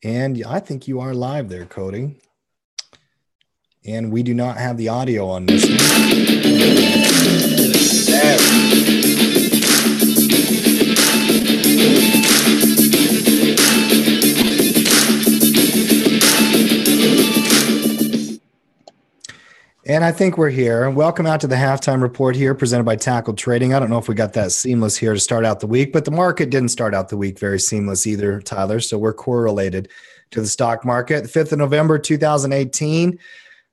And I think you are live there, Cody. And we do not have the audio on this And I think we're here. Welcome out to the halftime report here presented by Tackle Trading. I don't know if we got that seamless here to start out the week, but the market didn't start out the week very seamless either, Tyler. So we're correlated to the stock market. The 5th of November, 2018.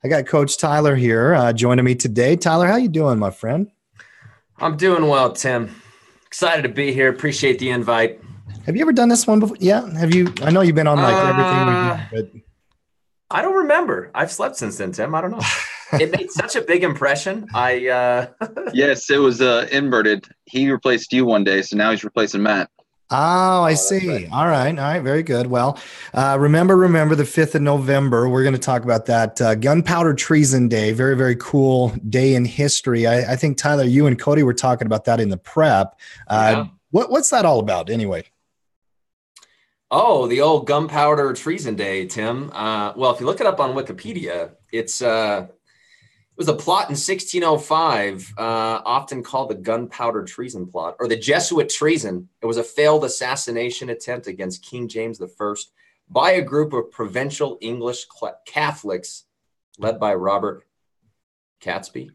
I got Coach Tyler here joining me today. Tyler, how you doing, my friend? I'm doing well, Tim. Excited to be here. Appreciate the invite. Have you ever done this one before? Yeah. Have you? I know you've been on like everything we do, but I don't remember. I've slept since then, Tim. I don't know. It made such a big impression. Yes, it was inverted. He replaced you one day, so now he's replacing Matt. Oh, I see. Right. All right. Very good. Well, remember the 5th of November. We're going to talk about that Gunpowder Treason Day. Very, very cool day in history. I think, Tyler, you and Cody were talking about that in the prep. Yeah. What's that all about anyway? Oh, the old Gunpowder Treason Day, Tim. Well, if you look it up on Wikipedia, it was a plot in 1605, often called the Gunpowder Treason Plot, or the Jesuit Treason. It was a failed assassination attempt against King James I by a group of provincial English Catholics led by Robert Catesby.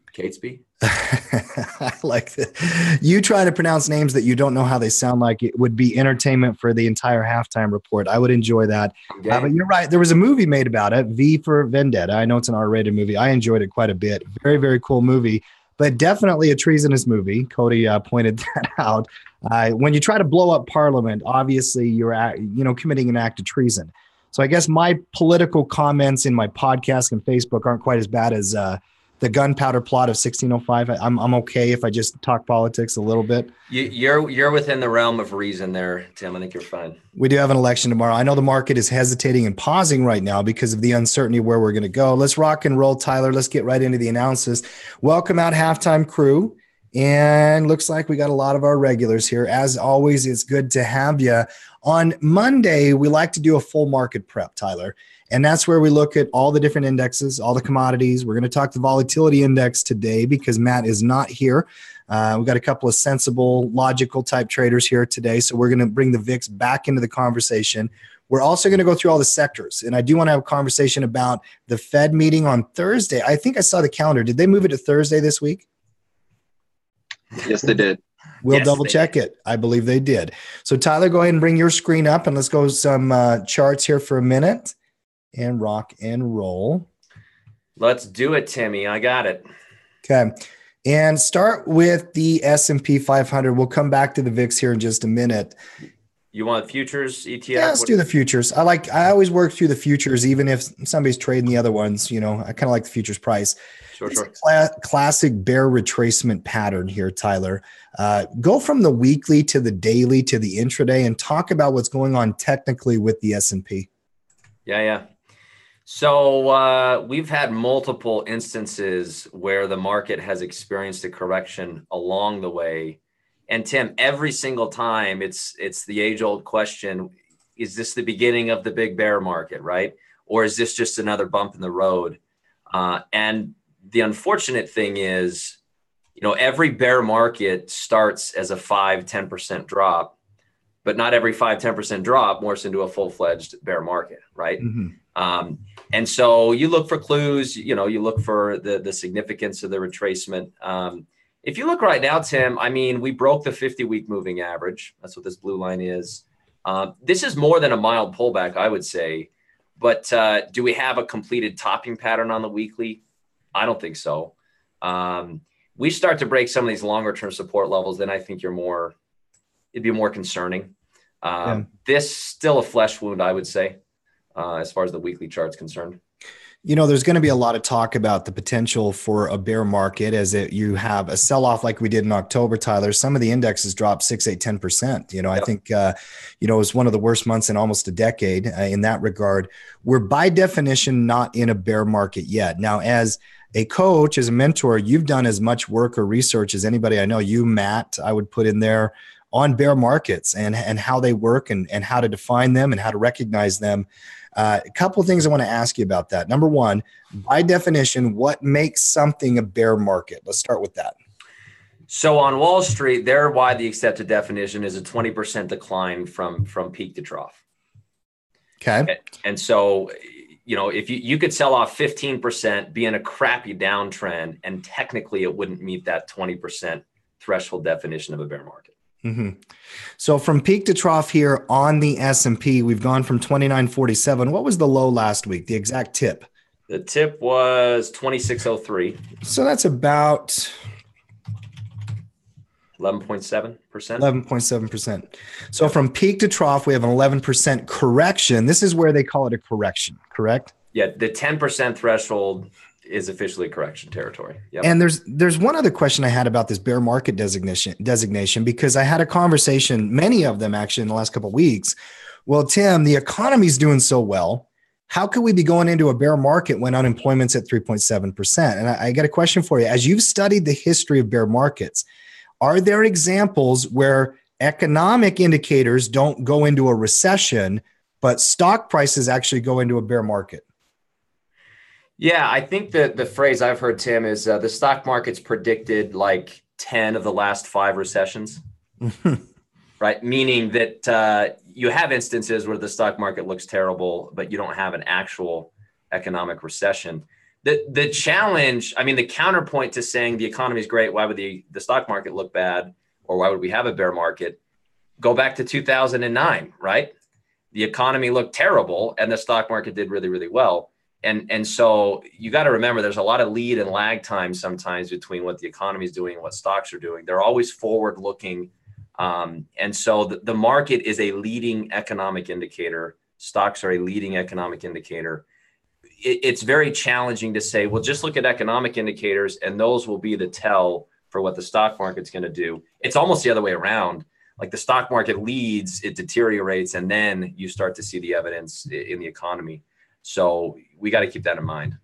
I like that. You try to pronounce names that you don't know how they sound like. It would be entertainment for the entire halftime report. I would enjoy that. Okay. But you're right. There was a movie made about it, V for Vendetta. I know it's an R-rated movie. I enjoyed it quite a bit. Very, very cool movie, but definitely a treasonous movie. Cody pointed that out. When you try to blow up Parliament, obviously you're committing an act of treason. So I guess my political comments in my podcast and Facebook aren't quite as bad as the gunpowder plot of 1605. I'm okay if I just talk politics a little bit. You're within the realm of reason there, Tim. I think you're fine. We do have an election tomorrow. I know the market is hesitating and pausing right now because of the uncertainty where we're going to go. Let's rock and roll, Tyler. Let's get right into the analysis. Welcome out, halftime crew. And looks like we got a lot of our regulars here. As always, it's good to have you. On Monday, we like to do a full market prep, Tyler. And that's where we look at all the different indexes, all the commodities. We're going to talk the volatility index today because Matt is not here. We've got a couple of sensible, logical type traders here today. So we're going to bring the VIX back into the conversation. We're also going to go through all the sectors. And I do want to have a conversation about the Fed meeting on Thursday. I think I saw the calendar. Did they move it to Thursday this week? Yes, they did. We'll double check it. I believe they did. So Tyler, go ahead and bring your screen up and let's go some charts here for a minute. And rock and roll. Let's do it, Timmy. I got it. Okay. And start with the S&P 500. We'll come back to the VIX here in just a minute. You want futures, ETF? Yeah, let's do the futures. I always work through the futures, even if somebody's trading the other ones. I kind of like the futures price. Sure. Classic bear retracement pattern here, Tyler. Go from the weekly to the daily to the intraday and talk about what's going on technically with the S&P. Yeah. So we've had multiple instances where the market has experienced a correction along the way. And Tim, every single time it's the age-old question, is this the beginning of the big bear market, right? Or is this just another bump in the road? And the unfortunate thing is, every bear market starts as a 5-10% drop, but not every 5-10% drop morphs into a full-fledged bear market, right? Mm-hmm. And so you look for clues, you look for the significance of the retracement. If you look right now, Tim, we broke the 50-week moving average. That's what this blue line is. This is more than a mild pullback, I would say. But do we have a completed topping pattern on the weekly? I don't think so. We start to break some of these longer-term support levels, then I think it'd be more concerning. This still a flesh wound, I would say. As far as the weekly chart's concerned. There's going to be a lot of talk about the potential for a bear market as you have a sell-off like we did in October, Tyler. Some of the indexes dropped 6, 8, 10%. Yep. I think, it was one of the worst months in almost a decade in that regard. We're by definition not in a bear market yet. Now, as a coach, as a mentor, you've done as much work or research as anybody I know. You, Matt, I would put in there. on bear markets and how they work and how to define them and how to recognize them. A couple of things I want to ask you about that. Number one, by definition, what makes something a bear market? Let's start with that. So on Wall Street, their widely accepted definition is a 20% decline from peak to trough. Okay. And so, if you could sell off 15%, be in a crappy downtrend, and technically it wouldn't meet that 20% threshold definition of a bear market. Mm-hmm. So from peak to trough here on the S&P, we've gone from 29.47. What was the low last week? The exact tip? The tip was 26.03. So that's about 11.7%. 11.7%. So from peak to trough, we have an 11% correction. This is where they call it a correction, correct? Yeah, the 10% threshold is officially correction territory. Yep. And there's one other question I had about this bear market designation, because I had a conversation, many of them actually in the last couple of weeks. Well, Tim, the economy's doing so well. How could we be going into a bear market when unemployment's at 3.7%? And I got a question for you. As you've studied the history of bear markets, are there examples where economic indicators don't go into a recession, but stock prices actually go into a bear market? Yeah, I think that the phrase I've heard, Tim, is the stock market's predicted like 10 of the last 5 recessions, right? Meaning that you have instances where the stock market looks terrible, but you don't have an actual economic recession. The challenge, the counterpoint to saying the economy is great, why would the stock market look bad, or why would we have a bear market? Go back to 2009, right? The economy looked terrible and the stock market did really, really well. And so you got to remember, there's a lot of lead and lag time sometimes between what the economy is doing and what stocks are doing. They're always forward looking. And so the market is a leading economic indicator. Stocks are a leading economic indicator. It's very challenging to say, well, just look at economic indicators and those will be the tell for what the stock market's going to do. It's almost the other way around. Like the stock market leads, it deteriorates, and then you start to see the evidence in the economy. So we got to keep that in mind.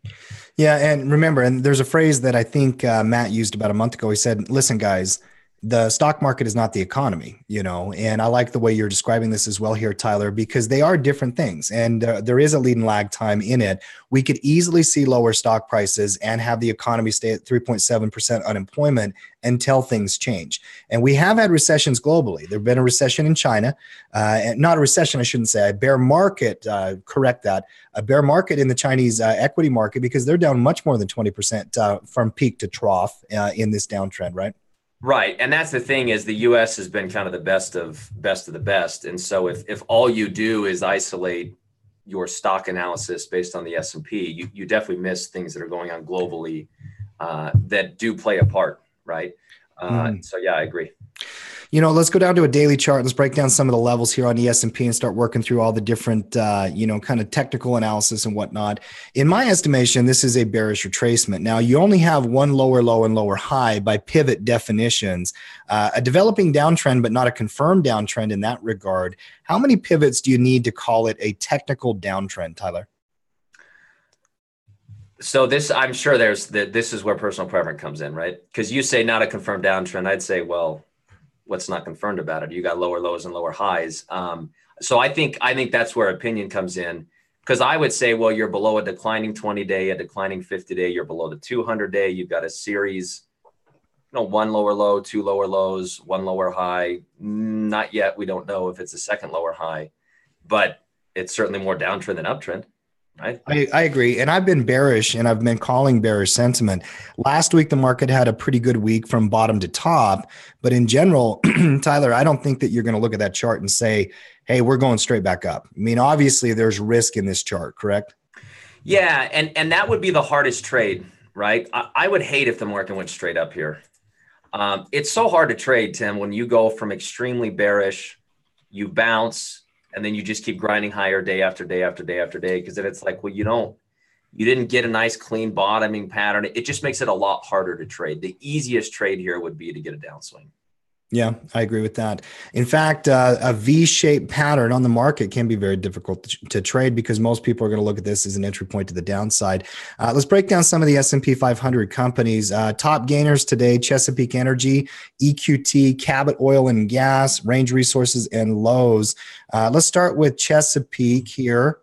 Yeah. And remember, and there's a phrase that I think Matt used about a month ago. He said, listen, guys, the stock market is not the economy, and I like the way you're describing this as well here, Tyler, because they are different things. And there is a lead and lag time in it. We could easily see lower stock prices and have the economy stay at 3.7% unemployment until things change. And we have had recessions globally. There's been a recession in China, and not a recession, I shouldn't say, a bear market, correct that, a bear market in the Chinese equity market, because they're down much more than 20% from peak to trough in this downtrend, right? Right. And that's the thing, is the US has been kind of the best of the best. And so if all you do is isolate your stock analysis based on the S&P, you definitely miss things that are going on globally that do play a part. Right. So, yeah, I agree. Let's go down to a daily chart. Let's break down some of the levels here on the S&P and start working through all the different, kind of technical analysis and whatnot. In my estimation, this is a bearish retracement. Now, you only have one lower low and lower high by pivot definitions, a developing downtrend, but not a confirmed downtrend in that regard. How many pivots do you need to call it a technical downtrend, Tyler? So I'm sure this is where personal preference comes in, right? Because you say not a confirmed downtrend. I'd say, well, what's not confirmed about it? You got lower lows and lower highs. So I think that's where opinion comes in, because I would say, well, you're below a declining 20-day, a declining 50-day, you're below the 200-day. You've got a series, one lower low, 2 lower lows, 1 lower high. Not yet. We don't know if it's a second lower high, but it's certainly more downtrend than uptrend. Right. I agree. And I've been bearish, and I've been calling bearish sentiment. Last week, the market had a pretty good week from bottom to top. But in general, Tyler, I don't think that you're going to look at that chart and say, hey, we're going straight back up. Obviously, there's risk in this chart, correct? Yeah. And that would be the hardest trade, right? I would hate if the market went straight up here. It's so hard to trade, Tim, when you go from extremely bearish, you bounce, and then you just keep grinding higher day after day after day after day. Because then it's like, well, you didn't get a nice clean bottoming pattern. It just makes it a lot harder to trade. The easiest trade here would be to get a downswing. Yeah, I agree with that. In fact, a V-shaped pattern on the market can be very difficult to trade because most people are going to look at this as an entry point to the downside. Let's break down some of the S&P 500 companies. Top gainers today: Chesapeake Energy, EQT, Cabot Oil and Gas, Range Resources, and Lowe's. Let's start with Chesapeake here.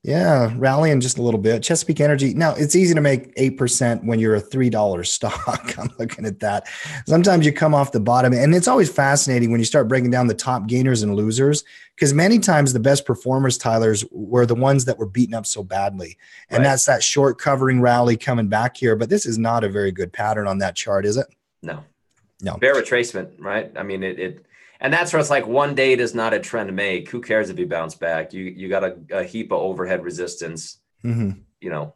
Yeah, rallying just a little bit. Chesapeake Energy. Now, it's easy to make 8% when you're a $3 stock. I'm looking at that. Sometimes you come off the bottom, and it's always fascinating when you start breaking down the top gainers and losers, because many times the best performers, Tyler's, were the ones that were beaten up so badly. And that's that short covering rally coming back here. But this is not a very good pattern on that chart, is it? No. No. Bear retracement, right? I mean, and that's where it's like one day does not a trend make. Who cares if you bounce back? You got a heap of overhead resistance. Mm-hmm. You know,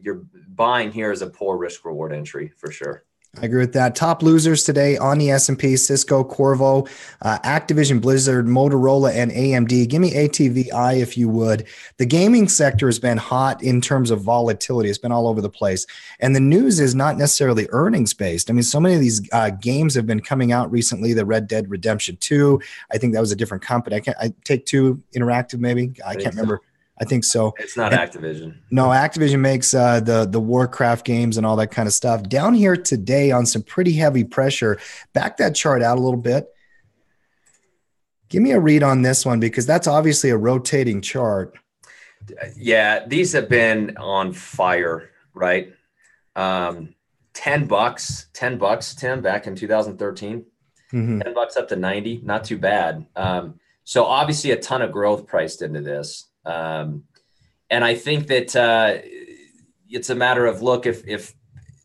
you're buying here is a poor risk reward entry for sure. I agree with that. Top losers today on the S&P: Cisco, Corvo, Activision, Blizzard, Motorola, and AMD. Give me ATVI if you would. The gaming sector has been hot in terms of volatility. It's been all over the place. And the news is not necessarily earnings based. I mean, so many of these games have been coming out recently. The Red Dead Redemption 2, I think that was a different company. I Take-Two Interactive, maybe. I can't remember. I think so. It's not Activision. No, Activision makes the Warcraft games and all that kind of stuff. Down here today on some pretty heavy pressure. Back that chart out a little bit. Give me a read on this one, because that's obviously a rotating chart. Yeah, these have been on fire, right? $10, Tim, back in 2013. Mm-hmm. $10 up to 90, not too bad. So obviously a ton of growth priced into this. And I think that it's a matter of, look, if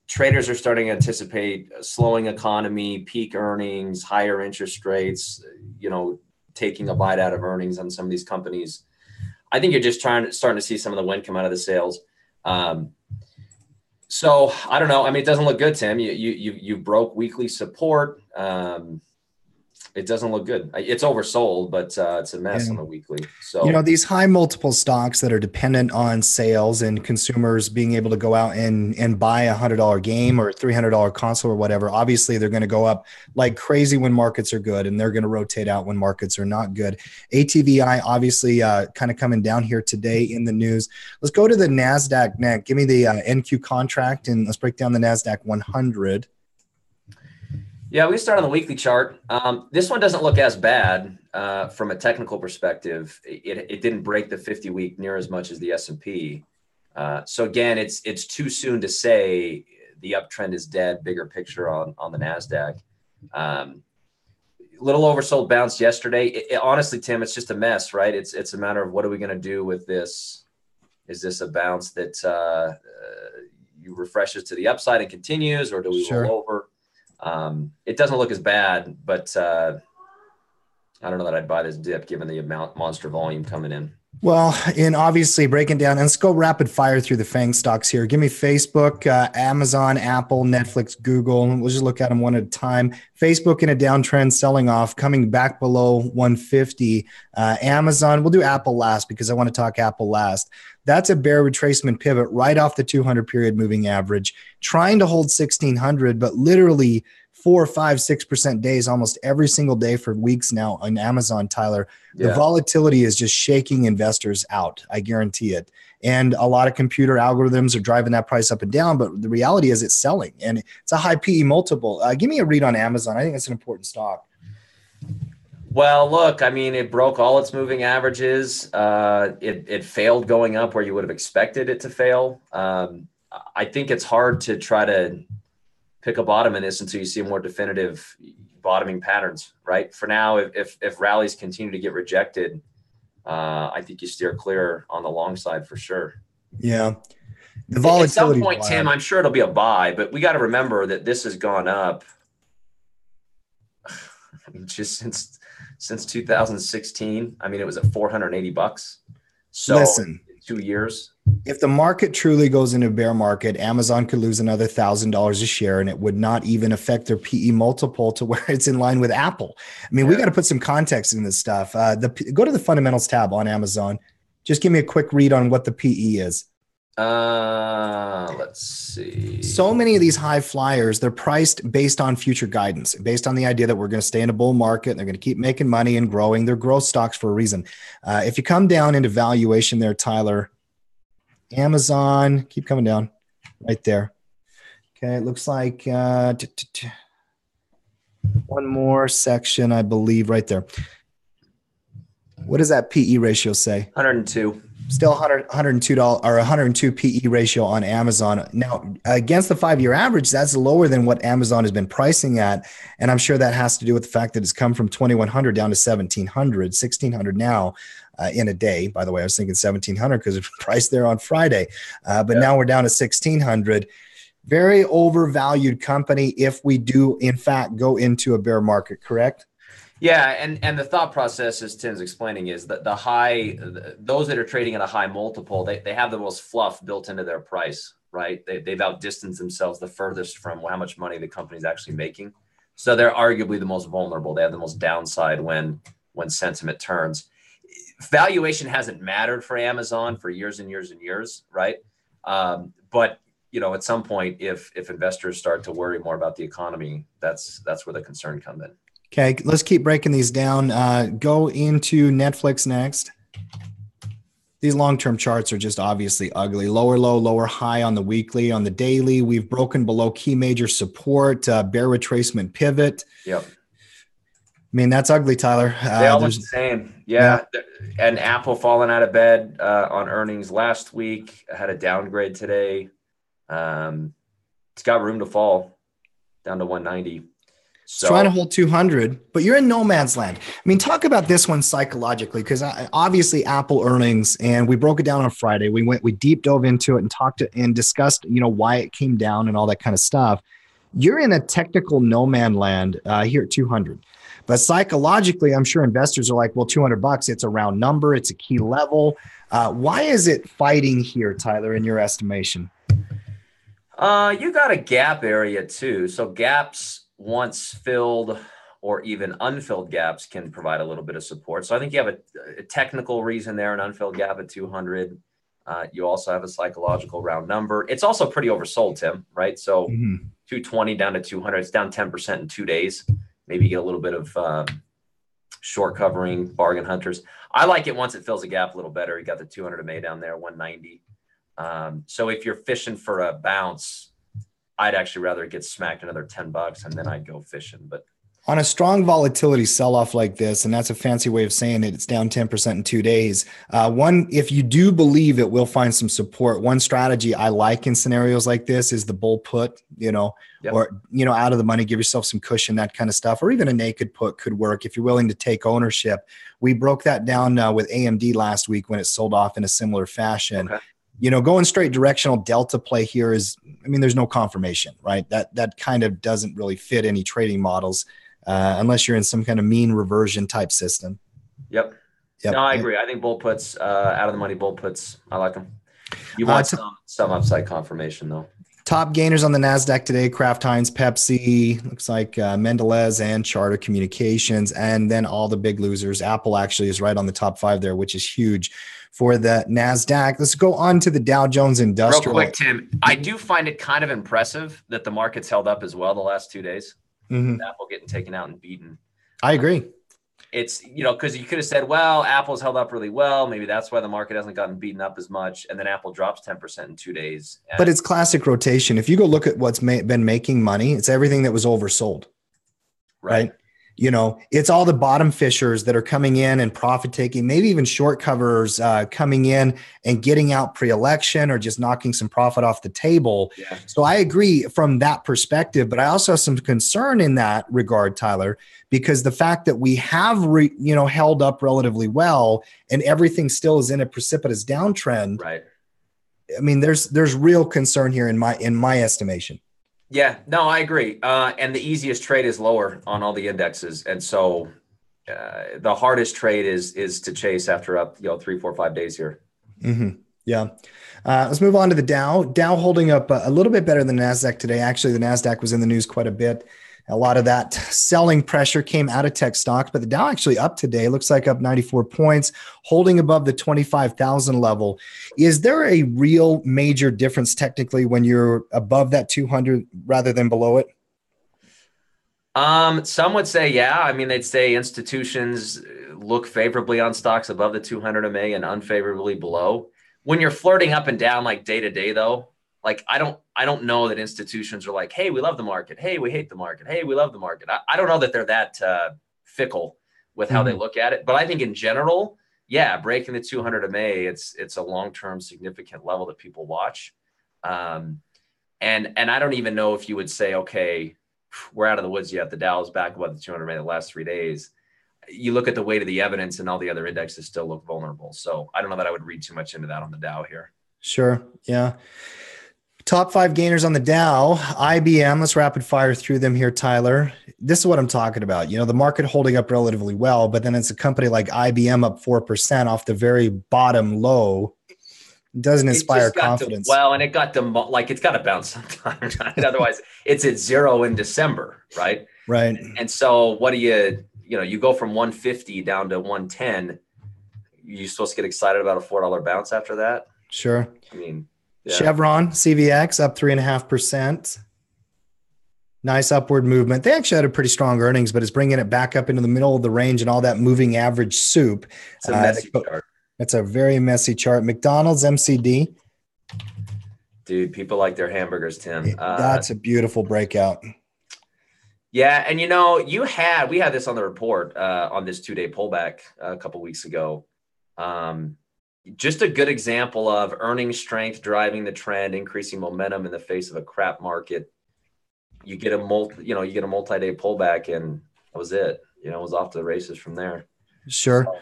traders are starting to anticipate a slowing economy, peak earnings, higher interest rates, taking a bite out of earnings on some of these companies, I think you're just starting to see some of the wind come out of the sails. So I don't know. I mean, it doesn't look good, Tim. You broke weekly support. It doesn't look good. It's oversold, but it's a mess on the weekly. So, these high multiple stocks that are dependent on sales and consumers being able to go out and buy $100 game or $300 console or whatever, obviously they're going to go up like crazy when markets are good, and they're going to rotate out when markets are not good. ATVI obviously kind of coming down here today in the news. Let's go to the NASDAQ next. Give me the NQ contract, and let's break down the NASDAQ 100. Yeah, we start on the weekly chart. This one doesn't look as bad from a technical perspective. It didn't break the 50-week near as much as the S&P. So again, it's too soon to say the uptrend is dead. Bigger picture on the NASDAQ. Little oversold bounce yesterday. Honestly, Tim, it's just a mess, right? It's a matter of what are we going to do with this? Is this a bounce that you refreshes to the upside and continues, or do we roll over? It doesn't look as bad, but I don't know that I'd buy this dip given the amount monster volume coming in. Well, and obviously breaking down, and let's go rapid fire through the FANG stocks here. Give me Facebook, Amazon, Apple, Netflix, Google. We'll just look at them one at a time. Facebook in a downtrend, selling off, coming back below 150. Amazon, we'll do Apple last because I want to talk Apple last. That's a bear retracement pivot right off the 200 period moving average, trying to hold 1600, but literally 4, 5, 6% days almost every single day for weeks now on Amazon, Tyler. The volatility is just shaking investors out. I guarantee it. And a lot of computer algorithms are driving that price up and down, but the reality is it's selling, and it's a high PE multiple. Give me a read on Amazon. I think it's an important stock. Well, look, I mean, it broke all its moving averages. It failed going up where you would have expected it to fail. I think it's hard to try to pick a bottom in this until you see more definitive bottoming patterns, right? For now, if rallies continue to get rejected, I think you steer clear on the long side for sure. Yeah. The volatility. At some point, Tim, I'm sure it'll be a buy, but we got to remember that this has gone up. I mean, just since 2016. I mean, it was at $480. So listen, 2 years. If the market truly goes into a bear market, Amazon could lose another $1,000 a share, and it would not even affect their PE multiple to where it's in line with Apple. I mean, we got to put some context in this stuff. Go to the fundamentals tab on Amazon. Just give me a quick read on what the PE is. Let's see. So many of these high flyers, they're priced based on future guidance, based on the idea that we're going to stay in a bull market and they're going to keep making money and growing. They're growth stocks for a reason. If you come down into valuation there, Tyler, Amazon, keep coming down right there. Okay, it looks like one more section, I believe, right there. What does that PE ratio say? 102. Still $102 or 102 PE ratio on Amazon. Now, against the 5-year average, that's lower than what Amazon has been pricing at. And I'm sure that has to do with the fact that it's come from 2,100 down to 1,600 now in a day. By the way, I was thinking 1,700 because it's priced there on Friday. But now we're down to 1,600. Very overvalued company if we do, in fact, go into a bear market, correct? Yeah, and the thought process, as Tim's explaining, is that those that are trading at a high multiple, they have the most fluff built into their price, right? They've outdistanced themselves the furthest from how much money the company's actually making. So they're arguably the most vulnerable. They have the most downside when sentiment turns. Valuation hasn't mattered for Amazon for years and years and years, right? But at some point, if investors start to worry more about the economy, that's where the concern comes in. Okay, let's keep breaking these down. Go into Netflix next. These long-term charts are just obviously ugly. Lower low, lower high on the weekly. On the daily, we've broken below key major support, bear retracement pivot. Yep. I mean, that's ugly, Tyler. They all look the same. Yeah. And Apple falling out of bed on earnings last week. Had a downgrade today. It's got room to fall down to 190. So, trying to hold 200, but you're in no man's land. I mean, talk about this one psychologically, because obviously Apple earnings, and we broke it down on Friday. We deep dove into it and talked and discussed, why it came down and all that kind of stuff. You're in a technical no man land here at 200, but psychologically, I'm sure investors are like, well, $200, it's a round number. It's a key level. Why is it fighting here, Tyler, in your estimation? You got a gap area too. So gaps, once filled or even unfilled gaps, can provide a little bit of support. So I think you have a technical reason there, an unfilled gap at 200. You also have a psychological round number. It's also pretty oversold, Tim, right? So 220 down to 200, it's down 10% in 2 days. Maybe you get a little bit of short covering, bargain hunters. I like it once it fills a gap a little better. You got the 200 MA down there, 190. So if you're fishing for a bounce, I'd actually rather get smacked another $10 and then I'd go fishing. But on a strong volatility sell-off like this, and that's a fancy way of saying it, it's down 10% in 2 days. If you do believe it will find some support, one strategy I like in scenarios like this is the bull put, or, out of the money, give yourself some cushion, that kind of stuff, or even a naked put could work if you're willing to take ownership. We broke that down with AMD last week when it sold off in a similar fashion. Okay. Going straight directional delta play here is, there's no confirmation, right? That kind of doesn't really fit any trading models unless you're in some kind of mean reversion type system. Yep. No, I agree. I think bull puts, out of the money bull puts, I like them. You want some upside confirmation though. Top gainers on the NASDAQ today: Kraft Heinz, Pepsi, looks like Mendelez and Charter Communications, and then all the big losers. Apple actually is right on the top 5 there, which is huge for the NASDAQ. Let's go on to the Dow Jones Industrial. Real quick, Tim, I do find it kind of impressive that the market's held up as well the last 2 days. Apple getting taken out and beaten. I agree. It's, because you could have said, well, Apple's held up really well. Maybe that's why the market hasn't gotten beaten up as much. And then Apple drops 10% in 2 days. But it's classic rotation. If you go look at what's been making money, it's everything that was oversold. Right? It's all the bottom fishers that are coming in and profit taking, maybe even short coverers coming in and getting out pre-election or just knocking some profit off the table. Yeah. So I agree from that perspective, but I also have some concern in that regard, Tyler, because the fact that we have held up relatively well and everything still is in a precipitous downtrend. Right. There's real concern here in my estimation. Yeah, no, I agree. And the easiest trade is lower on all the indexes. And so the hardest trade is to chase after up, 3, 4, 5 days here. Mm-hmm. Yeah. Let's move on to the Dow. Dow holding up a little bit better than NASDAQ today. Actually, the NASDAQ was in the news quite a bit A lot of that selling pressure came out of tech stocks, but the Dow actually up today. Looks like up 94 points, holding above the 25,000 level. Is there a real major difference technically when you're above that 200 rather than below it? Some would say, yeah. I mean, they'd say institutions look favorably on stocks above the 200 MA and unfavorably below. When you're flirting up and down like day to day, though, like I don't know that institutions are like, hey, we love the market. Hey, we hate the market. Hey, we love the market. I don't know that they're that fickle with how they look at it. But I think in general, yeah, breaking the 200 MA, it's a long-term significant level that people watch. And I don't even know if you would say, okay, we're out of the woods yet. The Dow is back above the 200 MA the last 3 days. You look at the weight of the evidence and all the other indexes still look vulnerable. So I don't know that I would read too much into that on the Dow here. Sure. Yeah. Top 5 gainers on the Dow, IBM. Let's rapid fire through them here, Tyler. This is what I'm talking about. You know, the market holding up relatively well, but then it's a company like IBM up 4% off the very bottom low. It doesn't inspire confidence. And it got it's got to bounce sometimes. Right? Otherwise, it's at 0 in December, right? Right. And so what do you go from 150 down to 110. You supposed to get excited about a $4 bounce after that? Sure. I mean, yeah. Chevron, CVX up 3.5%. Nice upward movement. They actually had a pretty strong earnings, but it's bringing it back up into the middle of the range and all that moving average soup. It's a messy chart. It's a very messy chart. McDonald's, MCD. Dude, people like their hamburgers, Tim. That's a beautiful breakout. Yeah, and we had this on the report on this 2-day pullback a couple weeks ago. Just a good example of earnings strength driving the trend, increasing momentum in the face of a crap market. You get a multi-day pullback, and that was it. It was off to the races from there. Sure. So,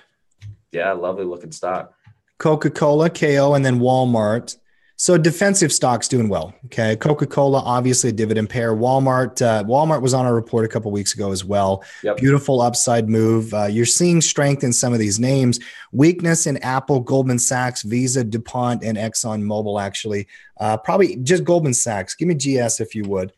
yeah, lovely looking stock. Coca-Cola, KO, and then Walmart. So defensive stocks doing well. Okay. Coca-Cola, obviously a dividend pair. Walmart was on our report a couple of weeks ago as well. Yep. Beautiful upside move. You're seeing strength in some of these names. Weakness in Apple, Goldman Sachs, Visa, DuPont, and Exxon Mobil, actually. Probably just Goldman Sachs. Give me GS if you would.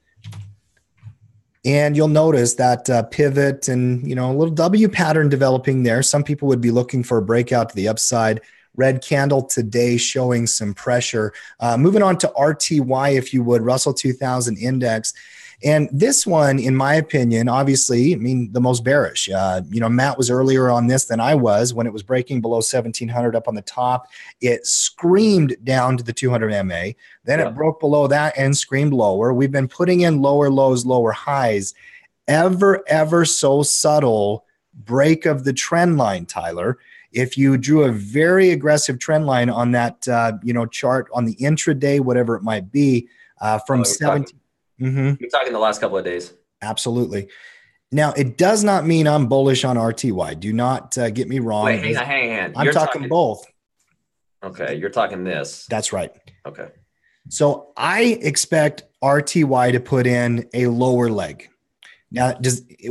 And you'll notice that pivot and, a little W pattern developing there. Some people would be looking for a breakout to the upside. Red candle today showing some pressure. Moving on to RTY, if you would, Russell 2000 Index. And this one, in my opinion, obviously, the most bearish. Matt was earlier on this than I was when it was breaking below 1700 up on the top. It screamed down to the 200 MA. Then it broke below that and screamed lower. We've been putting in lower lows, lower highs. Ever so subtle break of the trend line, Tyler. If you drew a very aggressive trend line on that, chart on the intraday, whatever it might be, from 17. You're talking the last couple of days. Absolutely. Now, it does not mean I'm bullish on RTY. Do not get me wrong. Wait, hang on. I'm talking both. Okay, you're talking this. That's right. Okay. So I expect RTY to put in a lower leg. Now,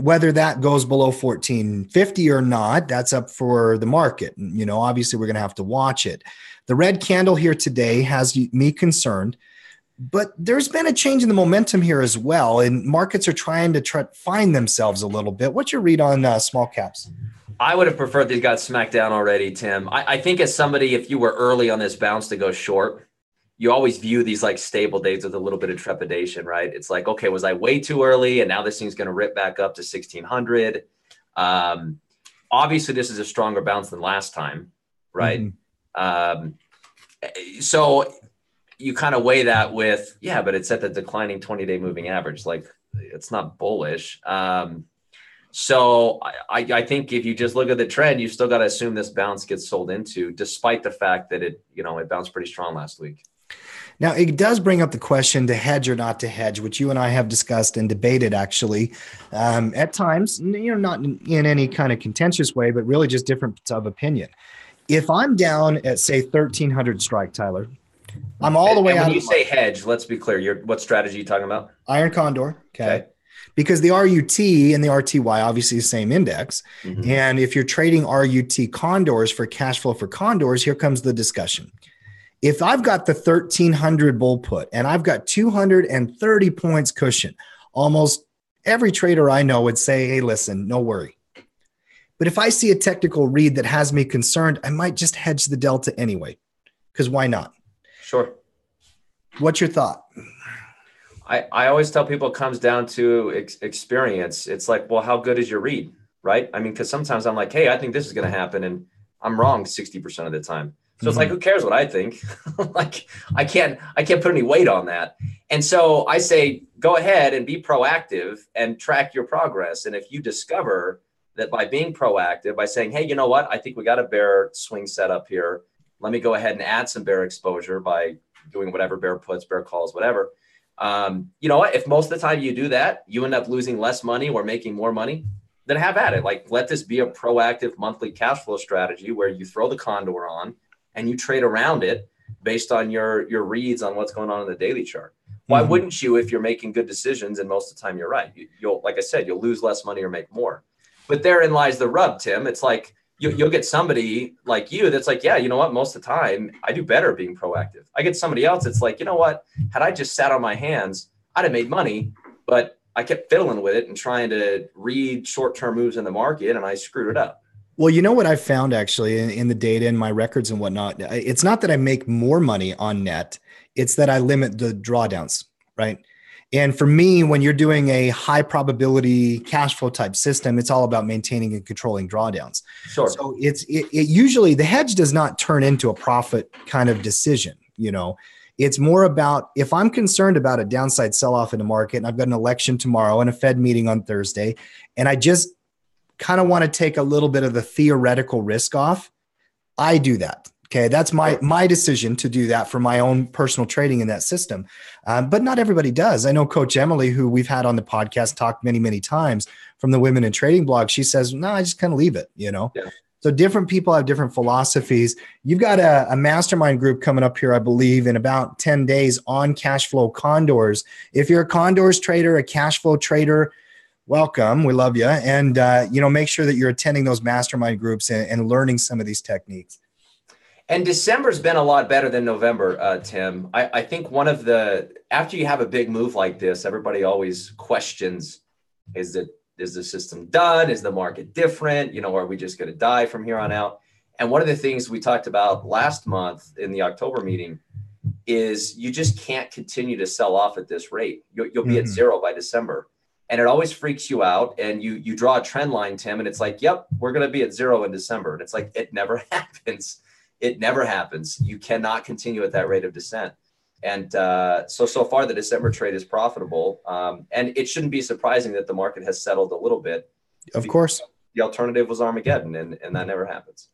whether that goes below 1450 or not, that's up for the market. Obviously, we're going to have to watch it. The red candle here today has me concerned, but there's been a change in the momentum here as well, and markets are trying to find themselves a little bit. What's your read on small caps? I would have preferred these got smacked down already, Tim. I think as somebody, if you were early on this bounce to go short, you always view these like stable days with a little bit of trepidation, right? It's like, okay, was I way too early? And now this thing's going to rip back up to 1600. Obviously, this is a stronger bounce than last time, right? So you kind of weigh that with, but it's at the declining 20-day moving average. Like, it's not bullish. So I think if you just look at the trend, you still got to assume this bounce gets sold into, despite the fact that it bounced pretty strong last week. Now, it does bring up the question to hedge or not to hedge, which you and I have discussed and debated, actually, at times, not in any kind of contentious way, but really just difference of opinion. If I'm down at, say, 1300 strike, Tyler, I'm all the way out. When you say hedge, let's be clear. What strategy are you talking about? Iron Condor. Okay. Because the RUT and the RTY, obviously the same index. And if you're trading RUT condors for cash flow for condors, here comes the discussion. If I've got the 1300 bull put and I've got 230 points cushion, almost Every trader I know would say, hey, listen, no worry. But if I see a technical read that has me concerned, I might just hedge the delta anyway, because why not? Sure. What's your thought? I always tell people it comes down to experience. It's like, well, how good is your read, right? I mean, because sometimes I'm like, hey, I think this is going to happen, and I'm wrong 60% of the time. So it's like, who cares what I think? Like, I can't put any weight on that. And so I say, go ahead and be proactive and track your progress. And if you discover that by being proactive, by saying, hey, you know what? I think we got a bear swing set up here. Let me go ahead and add some bear exposure by doing whatever, bear puts, bear calls, whatever. You know what? If most of the time you do that, you end up losing less money or making more money, then have at it. Like, let this be a proactive monthly cash flow strategy where you throw the condor on and you trade around it based on your reads on what's going on in the daily chart. Why wouldn't you if you're making good decisions and most of the time you're right? You'll, like I said, you'll lose less money or make more. But therein lies the rub, Tim. It's like you'll get somebody like you that's like, yeah, you know what? Most of the time I do better being proactive. I get somebody else that's like, you know what? Had I just sat on my hands, I'd have made money, but I kept fiddling with it and trying to read short-term moves in the market, and I screwed it up. Well, you know what I found actually in the data and my records and whatnot, it's not that I make more money on net, it's that I limit the drawdowns, right? And for me, when you're doing a high probability cash flow type system, it's all about maintaining and controlling drawdowns. Sure. So it usually the hedge does not turn into a profit kind of decision. You know, it's more about if I'm concerned about a downside sell off in the market and I've got an election tomorrow and a Fed meeting on Thursday, and I just kind of want to take a little bit of the theoretical risk off, I do that. Okay, that's my decision to do that for my own personal trading in that system. But not everybody does. I know Coach Emily, who we've had on the podcast, talked many, many times from the Women in Trading blog. She says, no, I just kind of leave it, you know? Yeah. So different people have different philosophies. You've got a mastermind group coming up here, I believe, in about 10 days on cash flow condors. If you're a condors trader, a cash flow trader, welcome. We love you. And, make sure that you're attending those mastermind groups and learning some of these techniques. And December's been a lot better than November, Tim. I think after you have a big move like this, everybody always questions, is the system done? Is the market different? Are we just going to die from here on out? And one of the things we talked about last month in the October meeting is you just can't continue to sell off at this rate. You'll be at zero by December. And it always freaks you out. And you draw a trend line, Tim, and it's like, yep, we're going to be at zero in December. And it's like, it never happens. It never happens. You cannot continue at that rate of descent. And so far, the December trade is profitable. And it shouldn't be surprising that the market has settled a little bit. Of course. The alternative was Armageddon, and that never happens.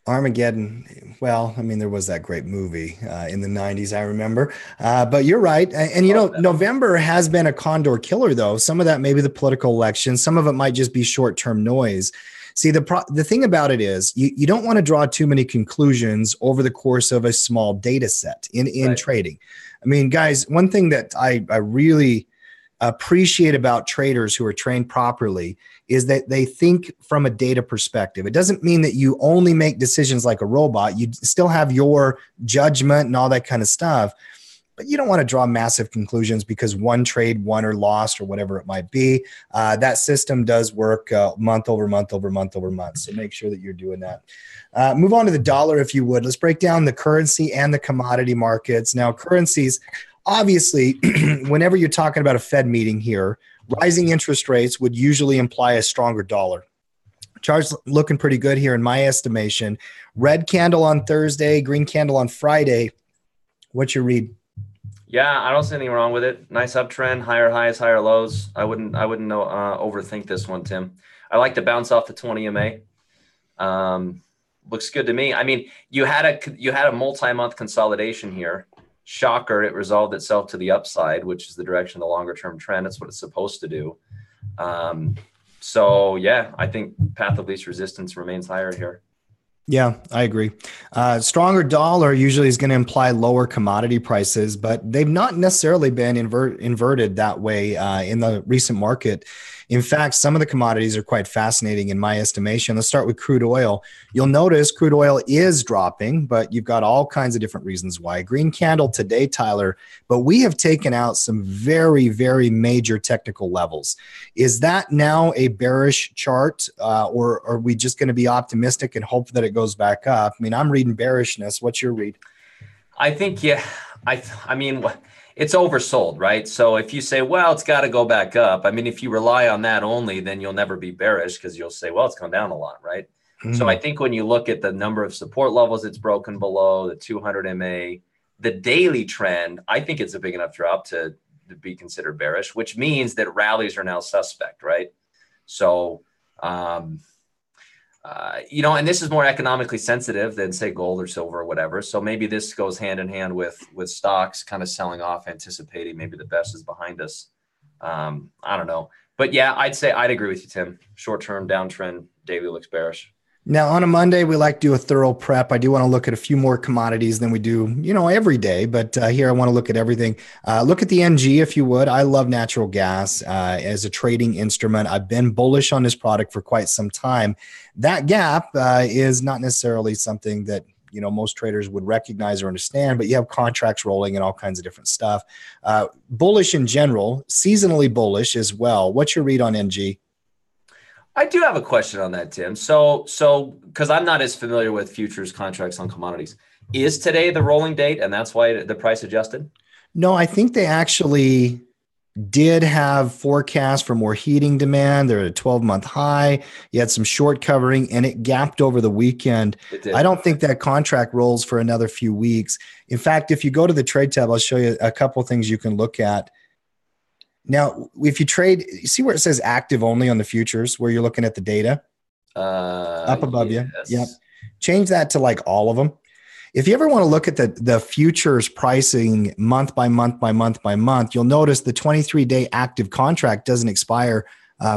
Armageddon. Well, I mean, there was that great movie in the 90s, I remember. But you're right. And, November has been a condor killer, though. Some of that may be the political election. Some of it might just be short-term noise. See, the thing about it is you don't want to draw too many conclusions over the course of a small data set in right. trading. I mean, guys, one thing that I really appreciate about traders who are trained properly is that they think from a data perspective. It doesn't mean that you only make decisions like a robot. You still have your judgment and all that kind of stuff. But you don't want to draw massive conclusions because one trade won or lost or whatever it might be. That system does work month over month over month over month. So make sure that you're doing that. Move on to the dollar, if you would. Let's break down the currency and the commodity markets. Now, currencies, obviously, whenever you're talking about a Fed meeting here, rising interest rates would usually imply a stronger dollar. Chart's looking pretty good here in my estimation. Red candle on Thursday, green candle on Friday. What's your read? Yeah, I don't see anything wrong with it. Nice uptrend, higher highs, higher lows. I wouldn't overthink this one, Tim. I like to bounce off the 20 MA. Looks good to me. I mean, you had a multi-month consolidation here. Shocker, it resolved itself to the upside, which is the direction of the longer term trend. That's what it's supposed to do. So yeah, I think path of least resistance remains higher here. Yeah, I agree. Stronger dollar usually is going to imply lower commodity prices, but they've not necessarily been inverted that way in the recent market. In fact, some of the commodities are quite fascinating in my estimation. Let's start with crude oil. You'll notice crude oil is dropping, but you've got all kinds of different reasons why. Green candle today, Tyler, but we have taken out some very, very major technical levels. Is that now a bearish chart, or are we just going to be optimistic and hope that it goes back up? I mean, I'm reading bearishness. What's your read? I think, yeah, I mean, it's oversold, right? So if you say, well, it's got to go back up, I mean, if you rely on that only, then you'll never be bearish because you'll say, well, it's gone down a lot, right? So I think when you look at the number of support levels it's broken below, the 200 MA, the daily trend, I think it's a big enough drop to be considered bearish, which means that rallies are now suspect, right? So, you know, and this is more economically sensitive than say gold or silver or whatever. So maybe this goes hand in hand with stocks kind of selling off, anticipating maybe the best is behind us. I don't know, but yeah, I'd agree with you, Tim. Short-term downtrend, daily looks bearish. Now, on a Monday, we like to do a thorough prep. I do want to look at a few more commodities than we do, you know, every day. But here I want to look at everything. Look at the NG, if you would. I love natural gas as a trading instrument. I've been bullish on this product for quite some time. That gap is not necessarily something that, you know, most traders would recognize or understand, but you have contracts rolling and all kinds of different stuff. Bullish in general, seasonally bullish as well. What's your read on NG? I do have a question on that, Tim. So because I'm not as familiar with futures contracts on commodities, is today the rolling date and that's why the price adjusted? No, I think they actually did have forecasts for more heating demand. They're at a 12-month high. You had some short covering and it gapped over the weekend. I don't think that contract rolls for another few weeks. In fact, if you go to the trade tab, I'll show you a couple of things you can look at. Now, if you trade, you see where it says active only on the futures, where you're looking at the data up above you. Yep. Change that to like all of them. If you ever want to look at the futures pricing month by month by month by month, you'll notice the 23-day active contract doesn't expire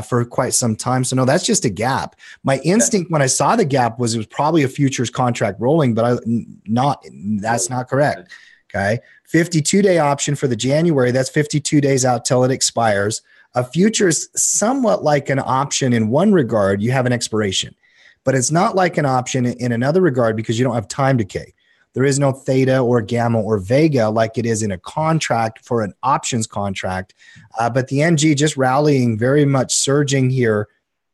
for quite some time. So no, that's just a gap. My instinct when I saw the gap was it was probably a futures contract rolling, but that's not correct. Okay. 52-day option for the January. That's 52 days out till it expires. A future is somewhat like an option in one regard. You have an expiration, but it's not like an option in another regard because you don't have time decay. There is no theta or gamma or vega like it is in a contract for an options contract. But the NG just rallying, very much surging here.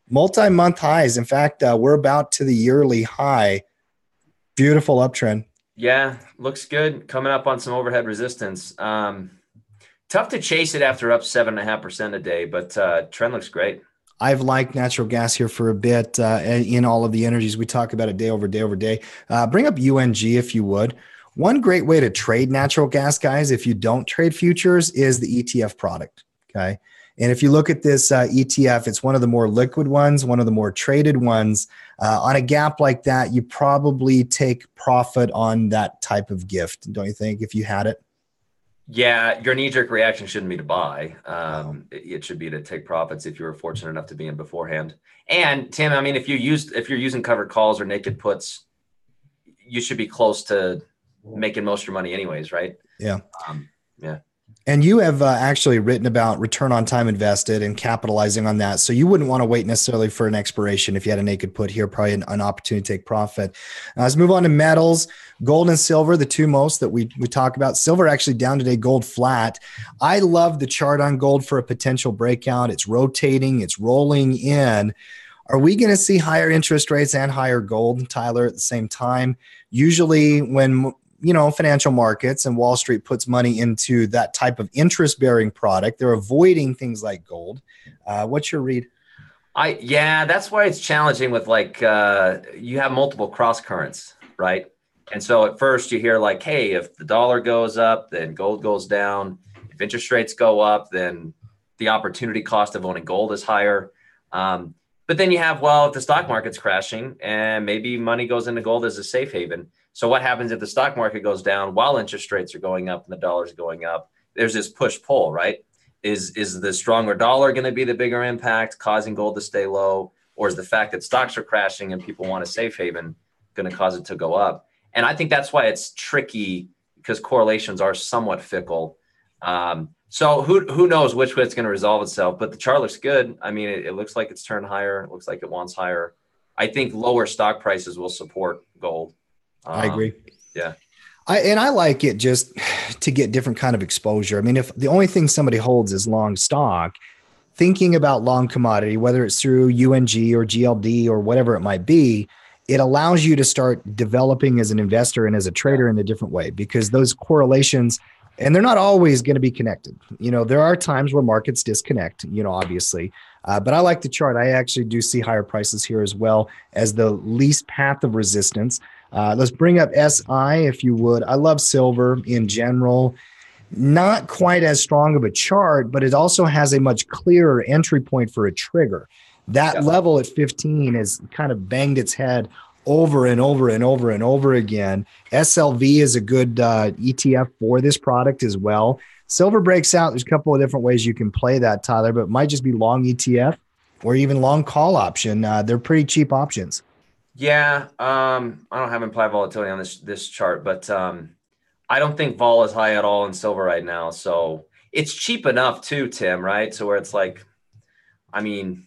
Multi-month highs. In fact, we're about to the yearly high. Beautiful uptrend. Yeah, looks good. Coming up on some overhead resistance. Tough to chase it after up 7.5% a day, but trend looks great. I've liked natural gas here for a bit in all of the energies. We talk about it day over day over day. Bring up UNG if you would. One great way to trade natural gas, guys, if you don't trade futures, is the ETF product. Okay. And if you look at this ETF, it's one of the more liquid ones, one of the more traded ones. On a gap like that, you probably take profit on that type of gift, don't you think, if you had it? Yeah, your knee-jerk reaction shouldn't be to buy. It should be to take profits if you were fortunate enough to be in beforehand. And Tim, I mean, if you're using covered calls or naked puts, you should be close to making most of your money anyways, right? Yeah. Yeah. And you have actually written about return on time invested and capitalizing on that. So you wouldn't want to wait necessarily for an expiration. If you had a naked put here, probably an opportunity to take profit. Let's move on to metals. Gold and silver, the two most that we talk about. Silver actually down today, gold flat. I love the chart on gold for a potential breakout. It's rotating, it's rolling in. Are we going to see higher interest rates and higher gold, Tyler, at the same time? Usually when financial markets and Wall Street puts money into that type of interest-bearing product, they're avoiding things like gold. What's your read? That's why it's challenging with you have multiple cross currents, right? And so at first you hear like, hey, if the dollar goes up, then gold goes down. If interest rates go up, then the opportunity cost of owning gold is higher. But then you have, well, if the stock market's crashing and maybe money goes into gold as a safe haven. So what happens if the stock market goes down while interest rates are going up and the dollar's going up? There's this push-pull, right? Is the stronger dollar going to be the bigger impact, causing gold to stay low? Or is the fact that stocks are crashing and people want a safe haven going to cause it to go up? And I think that's why it's tricky because correlations are somewhat fickle. So who knows which way it's going to resolve itself, but the chart looks good. I mean, it looks like it's turned higher. It looks like it wants higher. I think lower stock prices will support gold. I agree. Yeah. I like it just to get different kind of exposure. I mean, if the only thing somebody holds is long stock, thinking about long commodity, whether it's through UNG or GLD or whatever it might be, it allows you to start developing as an investor and as a trader in a different way, because those correlations, and they're not always going to be connected. You know, there are times where markets disconnect, you know, obviously. But I like the chart. I actually do see higher prices here as well as the least path of resistance. Let's bring up SI if you would. I love silver in general. Not quite as strong of a chart, but it also has a much clearer entry point for a trigger. That level at 15 has kind of banged its head over and over and over and over again. SLV is a good ETF for this product as well. Silver breaks out. There's a couple of different ways you can play that, Tyler, but it might just be long ETF or even long call option. They're pretty cheap options. Yeah. I don't have implied volatility on this chart, but I don't think vol is high at all in silver right now. So it's cheap enough too, Tim, right? So where it's like, I mean,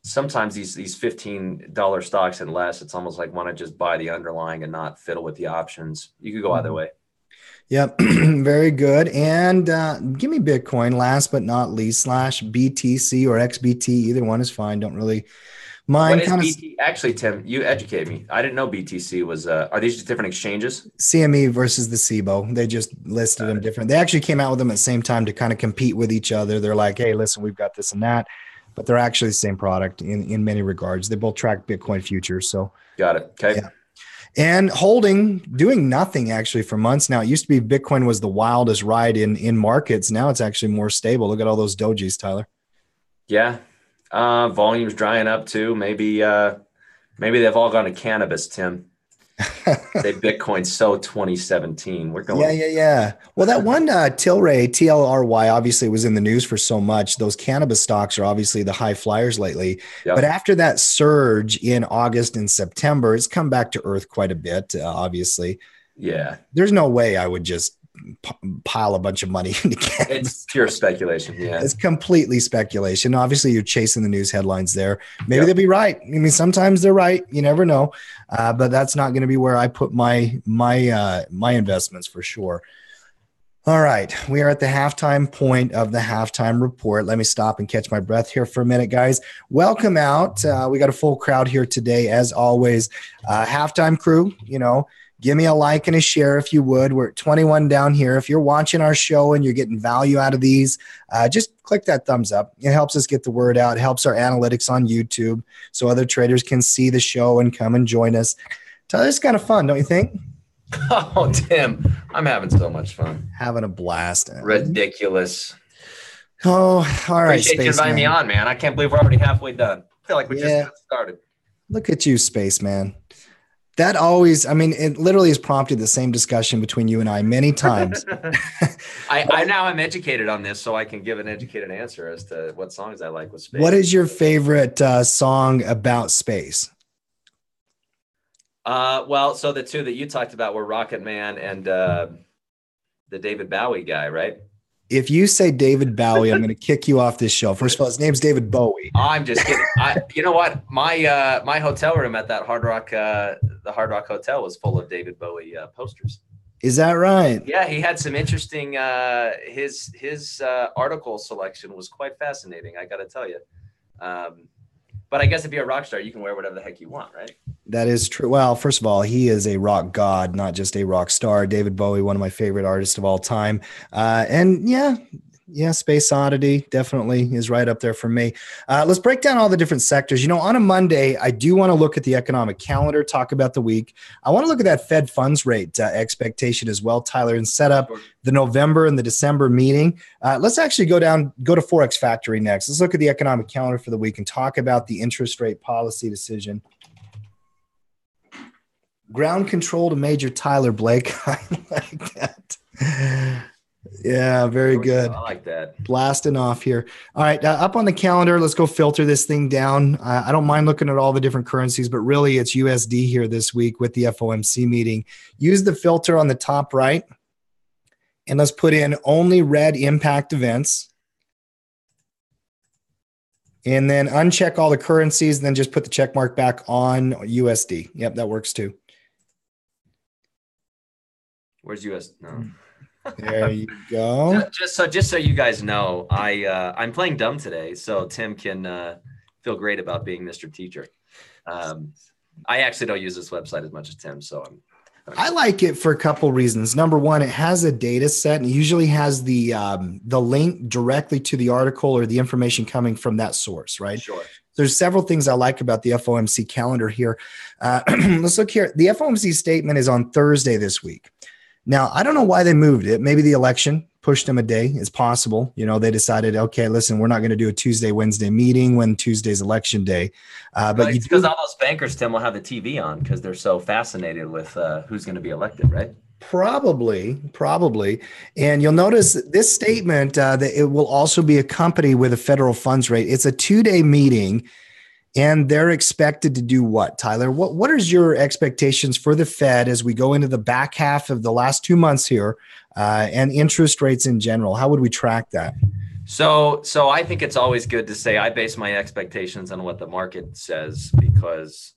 sometimes these $15 stocks and less, it's almost like want to just buy the underlying and not fiddle with the options. You could go either way. Yep. Very good. And give me Bitcoin last but not least, /BTC or XBT. Either one is fine. Don't really mind. What is BT? Actually, Tim, you educate me. I didn't know BTC was, are these just different exchanges? CME versus the SIBO. They just listed them different. They actually came out with them at the same time to kind of compete with each other. They're like, hey, listen, we've got this and that, but they're actually the same product in many regards. They both track Bitcoin futures. So got it. Okay. Yeah. And holding, doing nothing actually for months now. It used to be Bitcoin was the wildest ride in markets. Now it's actually more stable. Look at all those dojis, Tyler. Yeah. Volume's drying up too. Maybe they've all gone to cannabis, Tim. They Bitcoin so 2017. We're going. Yeah. Well, that one Tilray, TLRY, obviously was in the news for so much. Those cannabis stocks are obviously the high flyers lately. Yep. But after that surge in August and September, it's come back to earth quite a bit, obviously. Yeah. There's no way I would just pile a bunch of money into cannabis. It's pure speculation. Yeah. It's completely speculation. Obviously, you're chasing the news headlines there. Maybe they'll be right. I mean, sometimes they're right. You never know. But that's not going to be where I put my investments for sure. All right. We are at the halftime point of the halftime report. Let me stop and catch my breath here for a minute, guys. Welcome out. We got a full crowd here today, as always. Halftime crew, you know, give me a like and a share if you would. We're at 21 down here. If you're watching our show and you're getting value out of these, just click that thumbs up. It helps us get the word out. It helps our analytics on YouTube so other traders can see the show and come and join us. Tyler, it's kind of fun, don't you think? Oh, Tim, I'm having so much fun. Having a blast. Ridiculous. Oh, all right. Appreciate you inviting me on, man. I can't believe we're already halfway done. I feel like we just got started. Look at you, Spaceman. That always, I mean, it literally has prompted the same discussion between you and I many times. I now am educated on this, so I can give an educated answer as to what songs I like with space. What is your favorite song about space? Well, so the two that you talked about were Rocket Man and the David Bowie guy, right? If you say David Bowie, I'm going to kick you off this show. First of all, his name's David Bowie. I'm just kidding. You know what? My hotel room at that the Hard Rock Hotel was full of David Bowie posters. Is that right? Yeah, he had some interesting. His article selection was quite fascinating. I got to tell you. But I guess if you're a rock star, you can wear whatever the heck you want, right? That is true. Well, first of all, he is a rock god, not just a rock star. David Bowie, one of my favorite artists of all time. And Space Oddity definitely is right up there for me. Let's break down all the different sectors. You know, on a Monday, I do want to look at the economic calendar, talk about the week. I want to look at that Fed funds rate expectation as well, Tyler, and set up the November and the December meeting. Let's actually go to Forex Factory next. Let's look at the economic calendar for the week and talk about the interest rate policy decision. Ground control to Major Tyler Blake. I like that. Yeah, very good. I like that. Blasting off here. All right, up on the calendar, let's go filter this thing down. I don't mind looking at all the different currencies, but really it's USD here this week with the FOMC meeting. Use the filter on the top right. And let's put in only red impact events. And then uncheck all the currencies, and then just put the check mark back on USD. Yep, that works too. Where's US? No. There you go. Just so you guys know, I'm playing dumb today, so Tim can feel great about being Mr. Teacher. I actually don't use this website as much as Tim, so I like it for a couple reasons. Number one, it has a data set and it usually has the link directly to the article or the information coming from that source, right? Sure. There's several things I like about the FOMC calendar here. Let's look here. The FOMC statement is on Thursday this week. Now, I don't know why they moved it. Maybe the election pushed them a day. It's possible. You know, they decided, okay, listen, we're not going to do a Tuesday, Wednesday meeting when Tuesday's election day. But because all those bankers, Tim, will have the TV on because they're so fascinated with who's going to be elected, right? Probably. And you'll notice this statement that it will also be accompanied with a federal funds rate. It's a 2-day meeting. And they're expected to do what, Tyler? What is your expectations for the Fed as we go into the back half of the last 2 months here and interest rates in general? How would we track that? So I think it's always good to say I base my expectations on what the market says because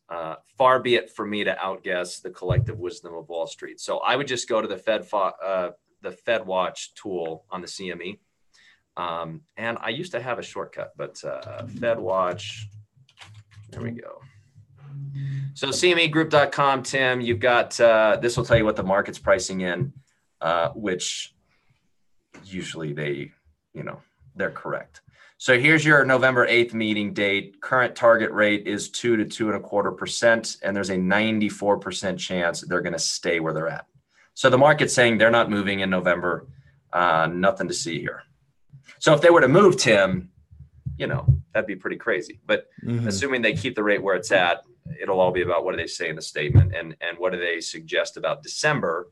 far be it for me to outguess the collective wisdom of Wall Street. So I would just go to the Fed Watch tool on the CME. And I used to have a shortcut, but Fed Watch. There we go. So CMEgroup.com, Tim, you've got, this will tell you what the market's pricing in, which usually they're correct. So here's your November 8th meeting date. Current target rate is 2 to 2.25%. And there's a 94% chance they're going to stay where they're at. So the market's saying they're not moving in November. Nothing to see here. So if they were to move, Tim, that'd be pretty crazy. But assuming they keep the rate where it's at, it'll all be about what do they say in the statement and what do they suggest about December?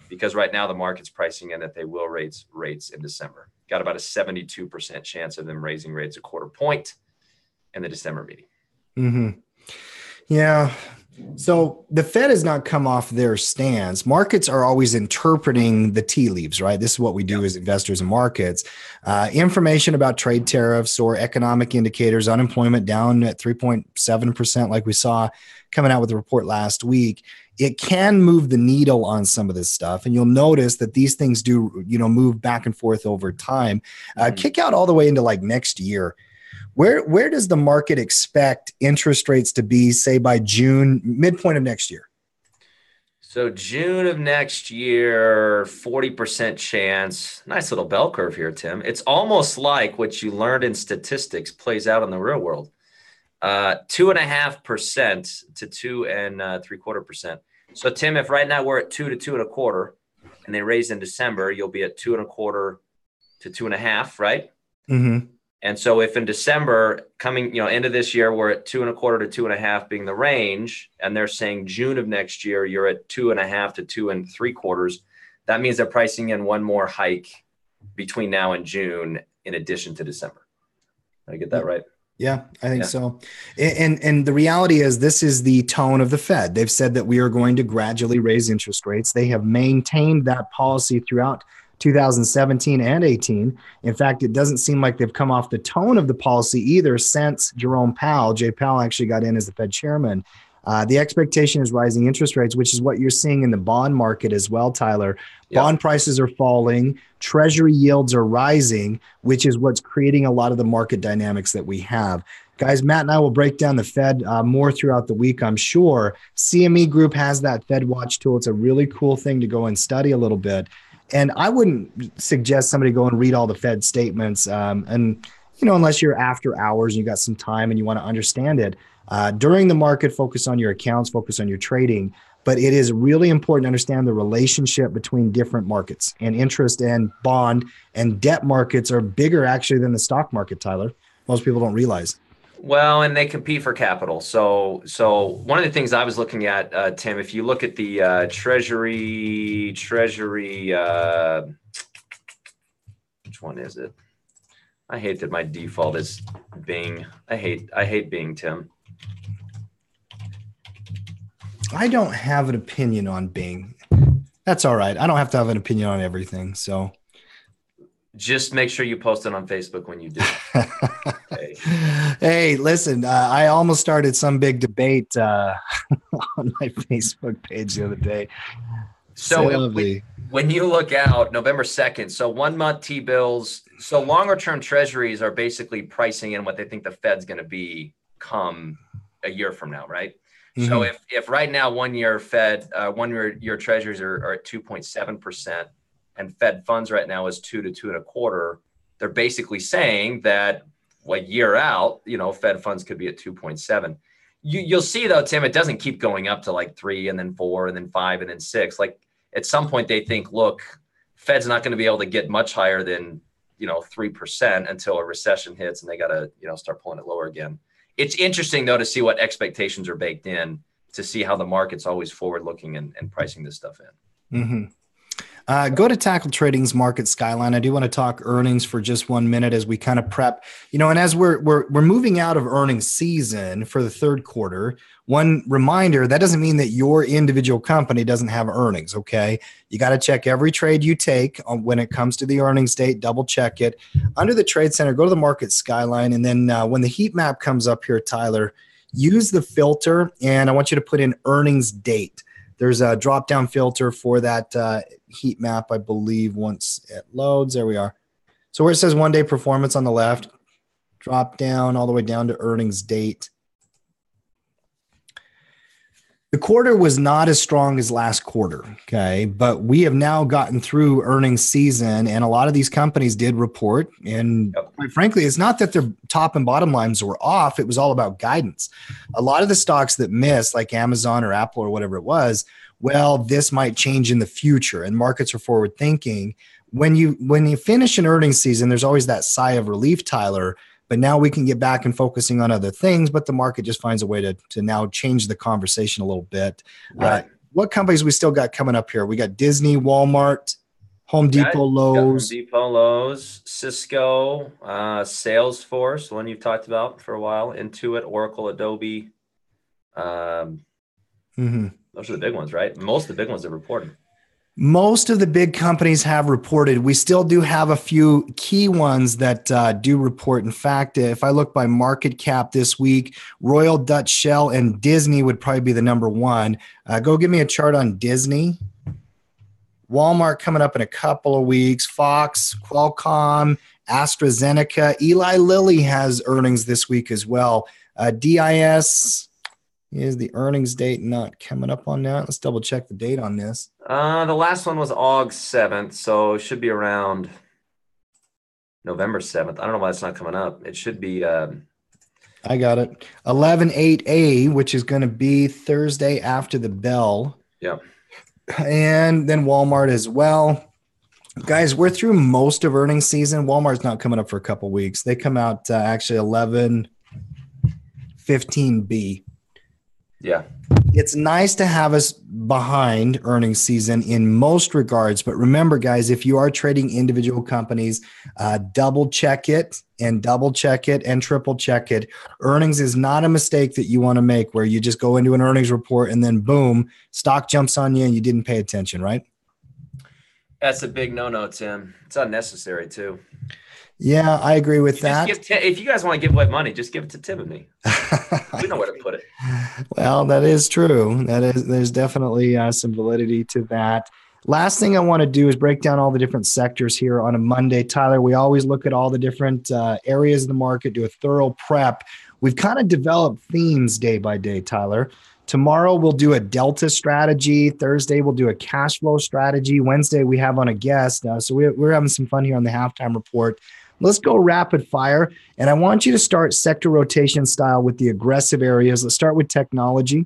Because right now the market's pricing in that they will raise rates in December. Got about a 72% chance of them raising rates a quarter point in the December meeting. Mm-hmm. Yeah. So the Fed has not come off their stance. Markets are always interpreting the tea leaves, right? This is what we do as investors in markets. Information about trade tariffs or economic indicators, unemployment down at 3.7%, like we saw coming out with the report last week. It can move the needle on some of this stuff. And you'll notice that these things do, move back and forth over time. Kick out all the way into like next year. Where does the market expect interest rates to be, say, by June, midpoint of next year? So June of next year, 40% chance. Nice little bell curve here, Tim. It's almost like what you learned in statistics plays out in the real world. 2.5% to 2.75%. So Tim, if right now we're at 2 to 2.25, and they raise in December, you'll be at 2.25 to 2.5, right? Mm-hmm. And so if in December coming, end of this year, we're at 2.25 to 2.5 being the range, and they're saying June of next year, you're at 2.5 to 2.75. That means they're pricing in one more hike between now and June in addition to December. Did I get that right? Yeah, I think so. And the reality is this is the tone of the Fed. They've said that we are going to gradually raise interest rates. They have maintained that policy throughout 2017 and 18. In fact, it doesn't seem like they've come off the tone of the policy either since Jerome Powell. Jay Powell actually got in as the Fed chairman. The expectation is rising interest rates, which is what you're seeing in the bond market as well, Tyler. Yep. Bond prices are falling. Treasury yields are rising, which is what's creating a lot of the market dynamics that we have. Guys, Matt and I will break down the Fed more throughout the week, I'm sure. CME Group has that Fed Watch tool. It's a really cool thing to go and study a little bit. And I wouldn't suggest somebody go and read all the Fed statements. Unless you're after hours and you got some time and you want to understand it. During the market, focus on your accounts, focus on your trading. But it is really important to understand the relationship between different markets, and interest and bond and debt markets are bigger actually than the stock market, Tyler. Most people don't realize. Well, and they compete for capital. So one of the things I was looking at, Tim, if you look at the Treasury, which one is it? I hate that my default is Bing. I hate Bing, Tim. I don't have an opinion on Bing. That's all right. I don't have to have an opinion on everything. So Just make sure you post it on Facebook when you do. Okay. Hey, listen, I almost started some big debate on my Facebook page the other day. So when you look out November 2nd, so 1 month T-bills, so longer term treasuries are basically pricing in what they think the Fed's going to be come a year from now, right? Mm-hmm. So if right now 1 year Fed, 1 year treasuries are at 2.7%, and Fed funds right now is 2 to 2.25%, they're basically saying that a year out, Fed funds could be at 2.7. You'll see though, Tim, it doesn't keep going up to like 3 and then 4 and then 5 and then 6. Like at some point they think, look, Fed's not going to be able to get much higher than 3% until a recession hits, and they got to start pulling it lower again. It's interesting though to see what expectations are baked in, to see how the market's always forward looking and pricing this stuff in. Mm-hmm. Go to Tackle Trading's Market Skyline. I do want to talk earnings for just 1 minute as we kind of prep, and as we're moving out of earnings season for the third quarter. One reminder, that doesn't mean that your individual company doesn't have earnings. Okay. You got to check every trade you take when it comes to the earnings date, double check it. Under the Trade Center, go to the Market Skyline. And then when the heat map comes up here, Tyler, use the filter, and I want you to put in earnings date. There's a drop-down filter for that heat map, I believe, once it loads. There we are. So where it says one-day performance on the left, drop down all the way down to earnings date. The quarter was not as strong as last quarter, okay? But we have now gotten through earnings season, and a lot of these companies did report. And quite frankly, it's not that their top and bottom lines were off. It was all about guidance. A lot of the stocks that missed, like Amazon or Apple or whatever it was, well, this might change in the future, and markets are forward thinking. When you finish an earnings season, there's always that sigh of relief, Tyler. But now we can get back and focusing on other things, but the market just finds a way to now change the conversation a little bit. Right. What companies we still got coming up here? We got Disney, Walmart, Home Depot, Lowe's. Home Depot, Lowe's, Cisco, Salesforce, the one you've talked about for a while, Intuit, Oracle, Adobe. Those are the big ones, right? Most of the big ones have reported. Most of the big companies have reported. We still do have a few key ones that do report. In fact, if I look by market cap this week, Royal Dutch Shell and Disney would probably be the number one. Go give me a chart on Disney. Walmart coming up in a couple of weeks. Fox, Qualcomm, AstraZeneca. Eli Lilly has earnings this week as well. DIS. Is the earnings date not coming up on that? Let's double check the date on this. The last one was August 7th, so it should be around November 7th. I don't know why it's not coming up. It should be. I got it. 11/8A, which is going to be Thursday after the bell. Yeah. And then Walmart as well. Guys, we're through most of earnings season. Walmart's not coming up for a couple weeks. They come out actually 11/15B. Yeah. It's nice to have us behind earnings season in most regards. But remember, guys, if you are trading individual companies, double check it and triple check it. Earnings is not a mistake that you want to make where you just go into an earnings report and then boom, stock jumps on you and you didn't pay attention, right? That's a big no-no, Tim. It's unnecessary too. Yeah, I agree with that. If you guys want to give away money, just give it to Tim and me. We know where to put it. Well, that is true. There's definitely some validity to that. Last thing I want to do is break down all the different sectors here on a Monday. Tyler, we always look at all the different areas of the market, do a thorough prep. We've kind of developed themes day by day, Tyler. Tomorrow we'll do a delta strategy. Thursday we'll do a cash flow strategy. Wednesday we have on a guest. So we're having some fun here on the halftime report. Let's go rapid fire. And I want you to start sector rotation style with the aggressive areas. Let's start with technology.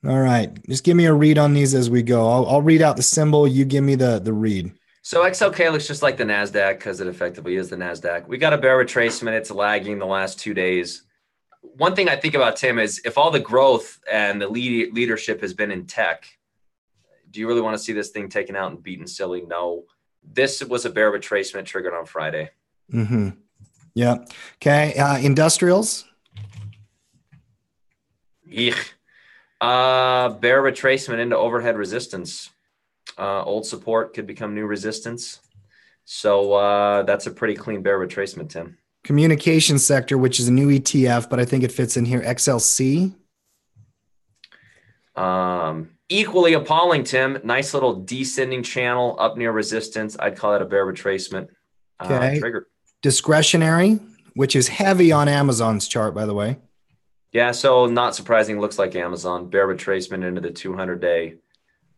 All right. Just give me a read on these as we go. I'll read out the symbol. You give me the read. So XLK looks just like the NASDAQ because it effectively is the NASDAQ. We got a bear retracement. It's lagging the last 2 days. One thing I think about, Tim, is if all the growth and the leadership has been in tech, do you really want to see this thing taken out and beaten silly? No. This was a bear retracement triggered on Friday. Mm-hmm. Yeah. Okay. Industrials. Eek. Bear retracement into overhead resistance. Old support could become new resistance. So that's a pretty clean bear retracement, Tim. Communication sector, which is a new ETF, but I think it fits in here. XLC. Equally appalling, Tim. Nice little descending channel up near resistance. I'd call it a bear retracement. Okay. Triggered. Discretionary, which is heavy on Amazon's chart, by the way. Yeah, so not surprising. Looks like Amazon. Bear retracement into the 200-day.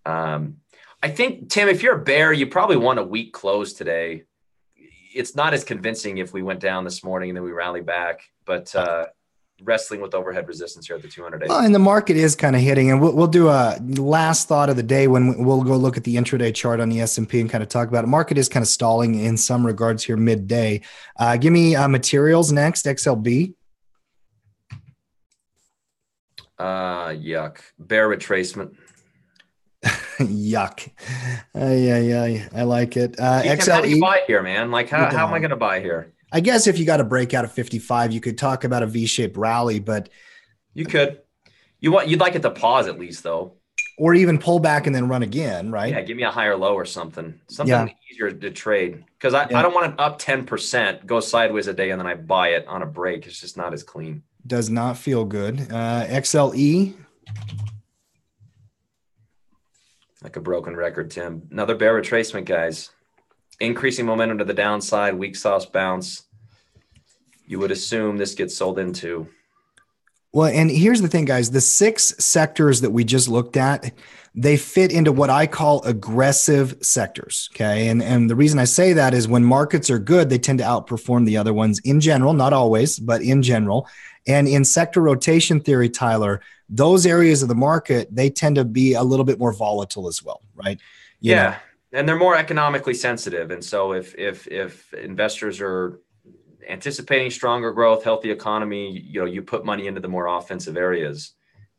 I think, Tim, if you're a bear, you probably want a weak close today. It's not as convincing if we went down this morning and then we rally back, but wrestling with overhead resistance here at the 200-day. Well, and the market is kind of hitting, and we'll do a last thought of the day when we'll go look at the intraday chart on the S&P and kind of talk about it. Market is kind of stalling in some regards here midday. Give me materials next, XLB. Yuck. Bear retracement. Yuck. I like it. XLE. How do you buy here, man? Like, how am I going to buy here? I guess if you got a breakout of 55, you could talk about a V-shaped rally, but you could. You'd like it to pause at least, though, or even pull back and then run again, right? Yeah, give me a higher low or something easier to trade, because I don't want it up 10%, go sideways a day, and then I buy it on a break. It's just not as clean. Does not feel good. XLE. Like a broken record, Tim. Another bear retracement, guys. Increasing momentum to the downside, weak sauce bounce. You would assume this gets sold into. Well, and here's the thing, guys. The 6 sectors that we just looked at, they fit into what I call aggressive sectors, okay? And the reason I say that is when markets are good, they tend to outperform the other ones in general, not always, but in general. And in sector rotation theory, Tyler, those areas of the market, they tend to be a little bit more volatile as well, right? You know? And they're more economically sensitive. And so if investors are anticipating stronger growth, healthy economy, you put money into the more offensive areas.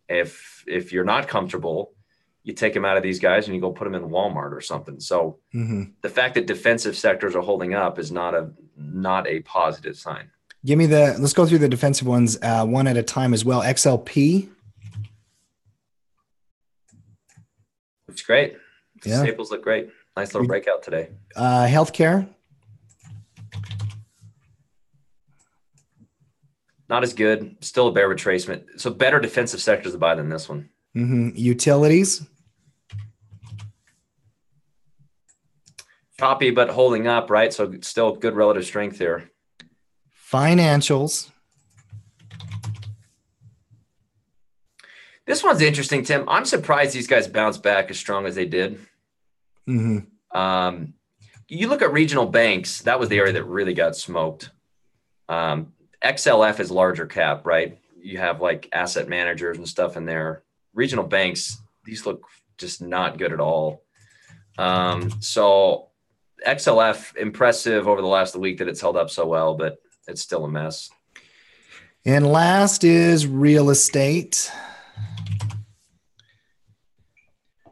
If you're not comfortable, you take them out of these guys and you go put them in Walmart or something. So the fact that defensive sectors are holding up is not a positive sign. Give me let's go through the defensive ones one at a time as well. XLP. Looks great. Yeah. Staples look great. Nice little breakout today. Healthcare. Not as good. Still a bear retracement. So better defensive sectors to buy than this one. Utilities. Choppy, but holding up, right? So still good relative strength here. Financials. This one's interesting, Tim. I'm surprised these guys bounced back as strong as they did. You look at regional banks. That was the area that really got smoked. XLF is larger cap, right? You have like asset managers and stuff in there. Regional banks, these look just not good at all. So XLF, impressive over the last week that it's held up so well, but it's still a mess. And last is real estate.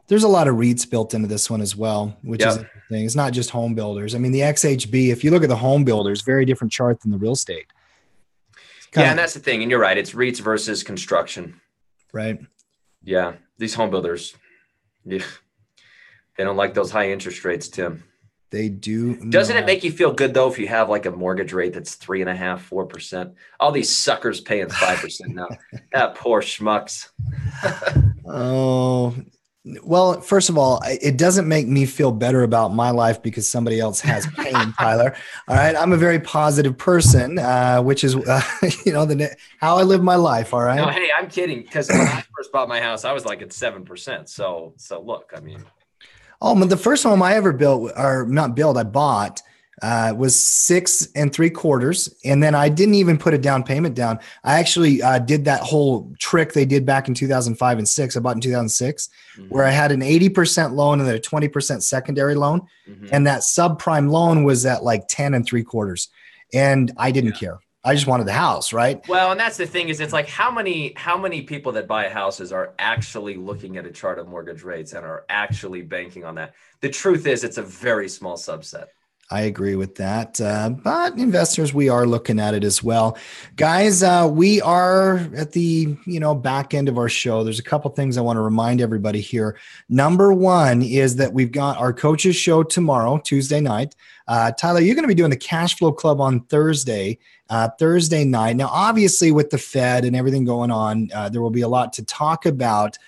There's a lot of REITs built into this one as well, which is interesting. It's not just home builders. I mean, the XHB, if you look at the home builders, very different chart than the real estate. And that's the thing. And you're right. It's REITs versus construction. Right. Yeah. These home builders, they don't like those high interest rates, Tim. They do. Doesn't it make you feel good, though, if you have like a mortgage rate that's 3.5%, 4%? All these suckers paying 5% now. Poor schmucks. Oh, well, first of all, it doesn't make me feel better about my life because somebody else has pain, Tyler. All right. I'm a very positive person, which is, how I live my life. All right. No, hey, I'm kidding. Because when I first bought my house, I was like at 7%. So look, I mean. Oh, but the first home I ever I bought was 6 3/4. And then I didn't even put a down payment down. I actually did that whole trick they did back in 2005 and 6. I bought in 2006, where I had an 80% loan and then a 20% secondary loan. And that subprime loan was at like 10 3/4. And I didn't care. I just wanted the house, right? Well, and that's the thing is it's like how many people that buy houses are actually looking at a chart of mortgage rates and are actually banking on that? The truth is it's a very small subset. I agree with that. But investors, we are looking at it as well. Guys, we are at the, back end of our show. There's a couple things I want to remind everybody here. Number one is that we've got our coaches show tomorrow, Tuesday night. Tyler, you're going to be doing the Cash Flow Club on Thursday night. Now, obviously, with the Fed and everything going on, there will be a lot to talk about.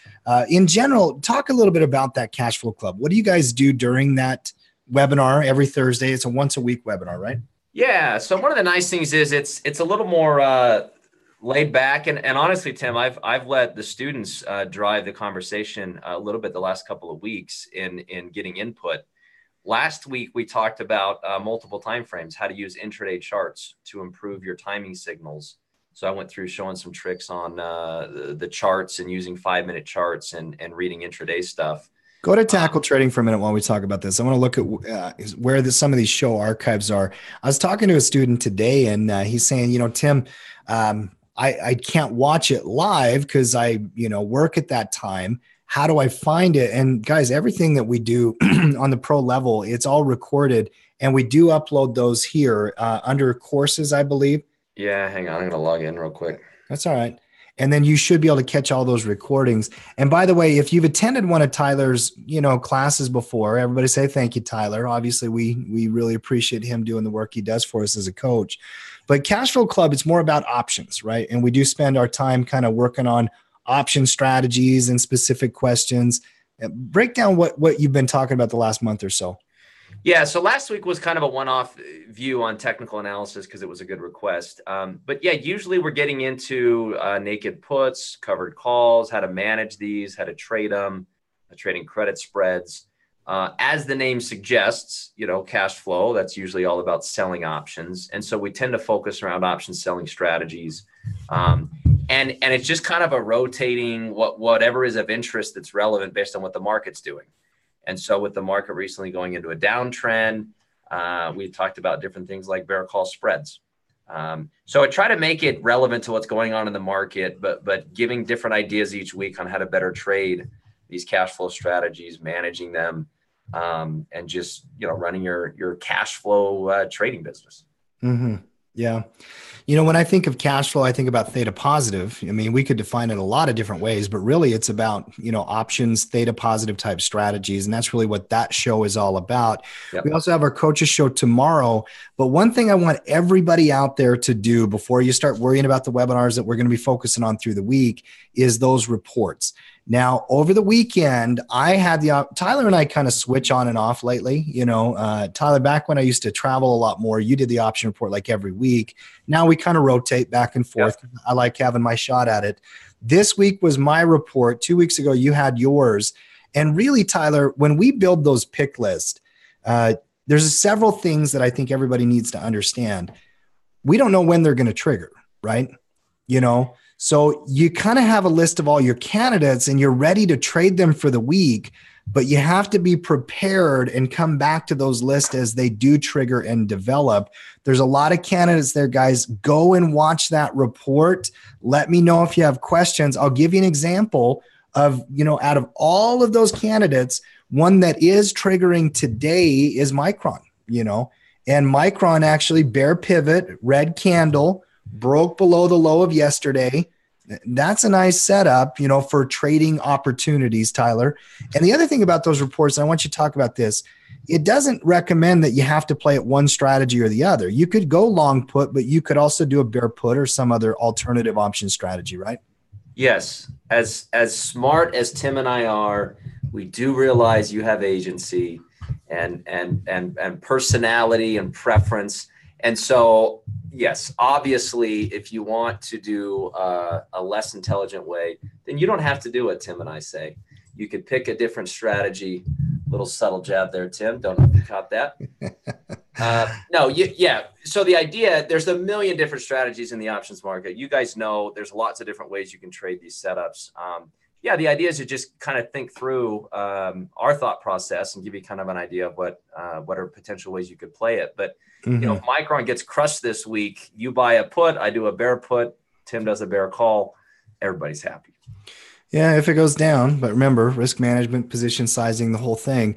In general, talk a little bit about that Cash Flow Club. What do you guys do during that webinar every Thursday? It's a once a week webinar, right? Yeah. So one of the nice things is it's a little more laid back, and honestly, Tim, I've let the students drive the conversation a little bit the last couple of weeks in getting input. Last week we talked about multiple time frames, how to use intraday charts to improve your timing signals. So I went through showing some tricks on the charts and using 5-minute charts and reading intraday stuff. Go to tackle trading for a minute while we talk about this. I want to look at where some of these show archives are. I was talking to a student today, and he's saying, Tim, I can't watch it live because I, work at that time. How do I find it? And guys, everything that we do on the pro level, it's all recorded, and we do upload those here under courses, I believe. Yeah, hang on. I'm going to log in real quick. That's all right. And then you should be able to catch all those recordings. And by the way, if you've attended one of Tyler's, classes before, everybody say thank you, Tyler. Obviously, we really appreciate him doing the work he does for us as a coach. But Cash Flow Club, it's more about options, right? And we do spend our time kind of working on option strategies and specific questions. Break down what you've been talking about the last month or so. Yeah, so last week was kind of a one-off view on technical analysis because it was a good request. But yeah, usually we're getting into naked puts, covered calls, how to manage these, how to trade them, trading credit spreads. As the name suggests, cash flow, that's usually all about selling options. And so we tend to focus around option selling strategies. And it's just kind of a rotating whatever is of interest that's relevant based on what the market's doing. And so with the market recently going into a downtrend, we talked about different things like bear call spreads. So I try to make it relevant to what's going on in the market, but giving different ideas each week on how to better trade these cash flow strategies, managing them, and just, running your cash flow trading business. Mm-hmm. Yeah. When I think of cash flow, I think about theta positive. I mean, we could define it a lot of different ways, but really it's about, options, theta positive type strategies. And that's really what that show is all about. Yep. We also have our coaches show tomorrow. But one thing I want everybody out there to do before you start worrying about the webinars that we're going to be focusing on through the week is those reports. Now, over the weekend, I had Tyler and I kind of switch on and off lately. Tyler, back when I used to travel a lot more, you did the option report like every week. Now we kind of rotate back and forth. Yep. I like having my shot at it. This week was my report. 2 weeks ago, you had yours. And really, Tyler, when we build those pick lists, there's several things that I think everybody needs to understand. We don't know when they're going to trigger, right? So you kind of have a list of all your candidates and you're ready to trade them for the week, but you have to be prepared and come back to those lists as they do trigger and develop. There's a lot of candidates there, guys. Go and watch that report. Let me know if you have questions. I'll give you an example of, out of all of those candidates, one that is triggering today is Micron, and Micron actually bear pivot, red candle, broke below the low of yesterday. That's a nice setup, for trading opportunities, Tyler. And the other thing about those reports, and I want you to talk about this, it doesn't recommend that you have to play at one strategy or the other. You could go long put, but you could also do a bear put or some other alternative option strategy, right? Yes. As smart as Tim and I are, we do realize you have agency and personality and preference. And so, yes, obviously, if you want to do a less intelligent way, then you don't have to do what Tim and I say. You could pick a different strategy. Little subtle jab there, Tim. Don't know if you caught that. Yeah. So the idea, there's a million different strategies in the options market. You guys know there's lots of different ways you can trade these setups. The idea is to just kind of think through our thought process and give you kind of an idea of what are potential ways you could play it. But if Micron gets crushed this week, you buy a put, I do a bear put, Tim does a bear call, everybody's happy. Yeah, if it goes down, but remember, risk management, position sizing, the whole thing,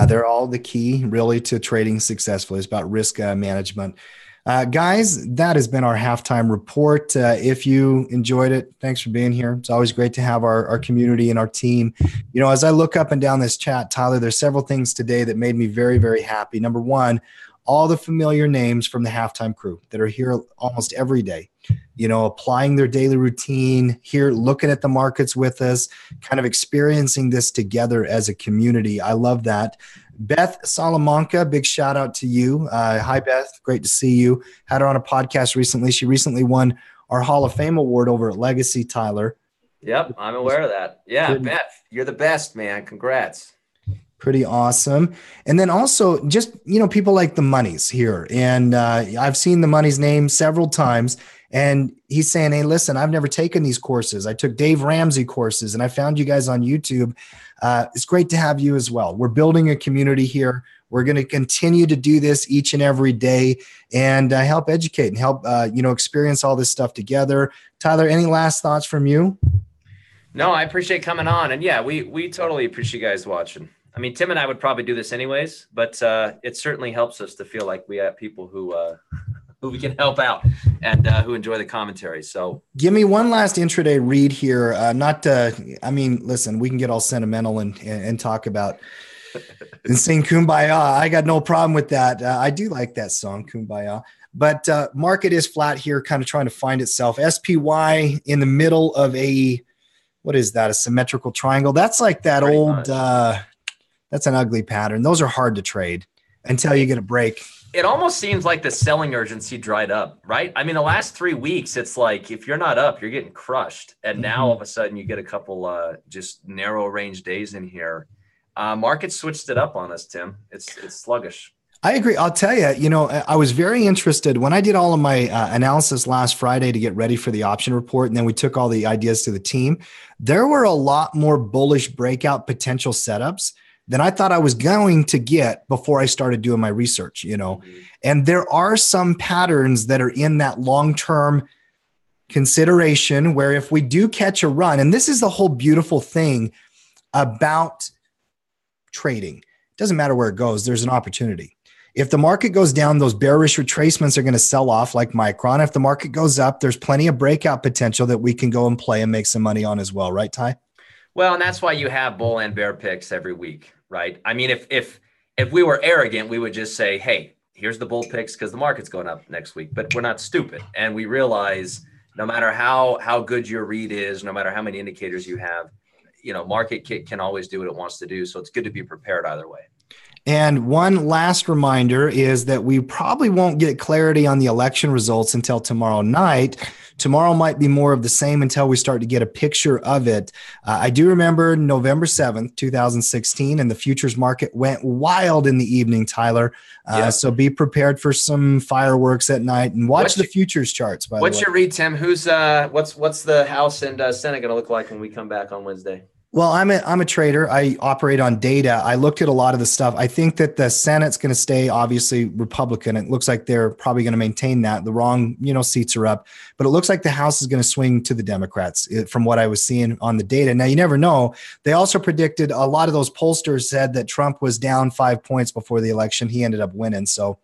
they're all the key really to trading successfully. It's about risk management. Guys, that has been our halftime report. If you enjoyed it, thanks for being here. It's always great to have our community and our team. You know, as I look up and down this chat, Tyler, there's several things today that made me very, very happy. Number one, all the familiar names from the halftime crew that are here almost every day, you know, applying their daily routine here, looking at the markets with us, kind of experiencing this together as a community. I love that. Beth Salamanca, big shout out to you. Hi, Beth. Great to see you. Had her on a podcast recently. She recently won our Hall of Fame award over at Legacy, Tyler. Yep, I'm aware of that. Yeah, Beth, you're the best, man. Congrats. Pretty awesome. And then also just, you know, people like the Monies here. And I've seen the Monies name several times. And he's saying, hey, listen, I've never taken these courses. I took Dave Ramsey courses and I found you guys on YouTube. It's great to have you as well. We're building a community here. We're going to continue to do this each and every day and help educate and help, you know, experience all this stuff together. Tyler, any last thoughts from you? No, I appreciate coming on. And yeah, we totally appreciate you guys watching. I mean, Tim and I would probably do this anyways, but it certainly helps us to feel like we have people who we can help out and who enjoy the commentary. So give me one last intraday read here. I mean, listen, we can get all sentimental and talk about and sing Kumbaya. I got no problem with that. I do like that song, Kumbaya. But market is flat here, kind of trying to find itself. SPY in the middle of what is that? A symmetrical triangle. That's like that pretty old, that's an ugly pattern. Those are hard to trade until you get a break. It almost seems like the selling urgency dried up, right? I mean, the last 3 weeks, it's like if you're not up, you're getting crushed. And now all of a sudden you get a couple just narrow range days in here. Market switched it up on us, Tim. It's sluggish. I agree. I'll tell you, you know, I was very interested when I did all of my analysis last Friday to get ready for the option report. And then we took all the ideas to the team. There were a lot more bullish breakout potential setups than I thought I was going to get before I started doing my research, you know. And there are some patterns that are in that long-term consideration where if we do catch a run, and this is the whole beautiful thing about trading, it doesn't matter where it goes, there's an opportunity. If the market goes down, those bearish retracements are going to sell off like Micron. If the market goes up, there's plenty of breakout potential that we can go and play and make some money on as well, right, Ty? Well, and that's why you have bull and bear picks every week, right? I mean, if we were arrogant, we would just say, hey, here's the bull picks because the market's going up next week. But we're not stupid. And we realize no matter how good your read is, no matter how many indicators you have, you know, market can always do what it wants to do. So it's good to be prepared either way. And one last reminder is that we probably won't get clarity on the election results until tomorrow night. Tomorrow might be more of the same until we start to get a picture of it. I do remember November 7th, 2016, and the futures market went wild in the evening, Tyler. So be prepared for some fireworks at night and watch the futures charts, by the way. What's your read, Tim? What's the House and Senate going to look like when we come back on Wednesday? Well, I'm a trader. I operate on data. I looked at a lot of the stuff. I think that the Senate's going to stay obviously Republican. It looks like they're probably going to maintain that. The wrong, seats are up, but it looks like the House is going to swing to the Democrats from what I was seeing on the data. Now, you never know. They also predicted, a lot of those pollsters said that Trump was down 5 points before the election. He ended up winning. So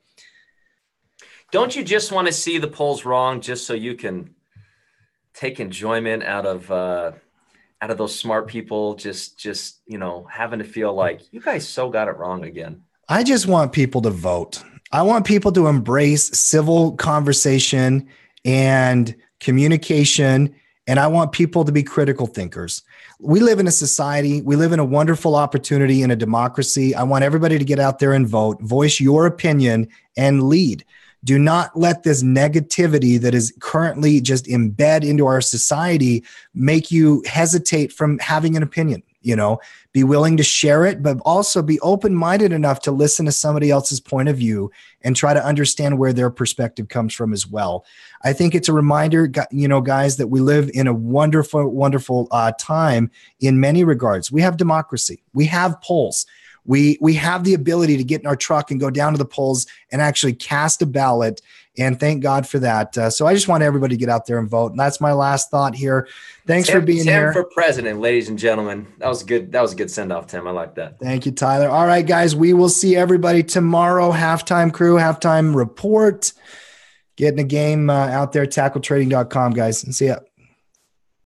don't you just want to see the polls wrong just so you can take enjoyment out of those smart people just having to feel like you guys so got it wrong again? I just want people to vote. I want people to embrace civil conversation and communication, and I want people to be critical thinkers. We live in a society, we live in a wonderful opportunity in a democracy. I want everybody to get out there and vote, voice your opinion, and lead. Do not let this negativity that is currently just embedded into our society make you hesitate from having an opinion. Be willing to share it, but also be open-minded enough to listen to somebody else's point of view and try to understand where their perspective comes from as well. I think it's a reminder, guys, that we live in a wonderful, wonderful time in many regards. We have democracy. We have polls. we have the ability to get in our truck and go down to the polls and actually cast a ballot. And thank God for that. So I just want everybody to get out there and vote. And that's my last thought here. Thanks for being here. Tim for president, ladies and gentlemen. That was good. That was a good send off, Tim. I like that. Thank you, Tyler. All right, guys, we will see everybody tomorrow. Halftime Crew, halftime report. Getting a game out there, tackletrading.com, guys. And see ya.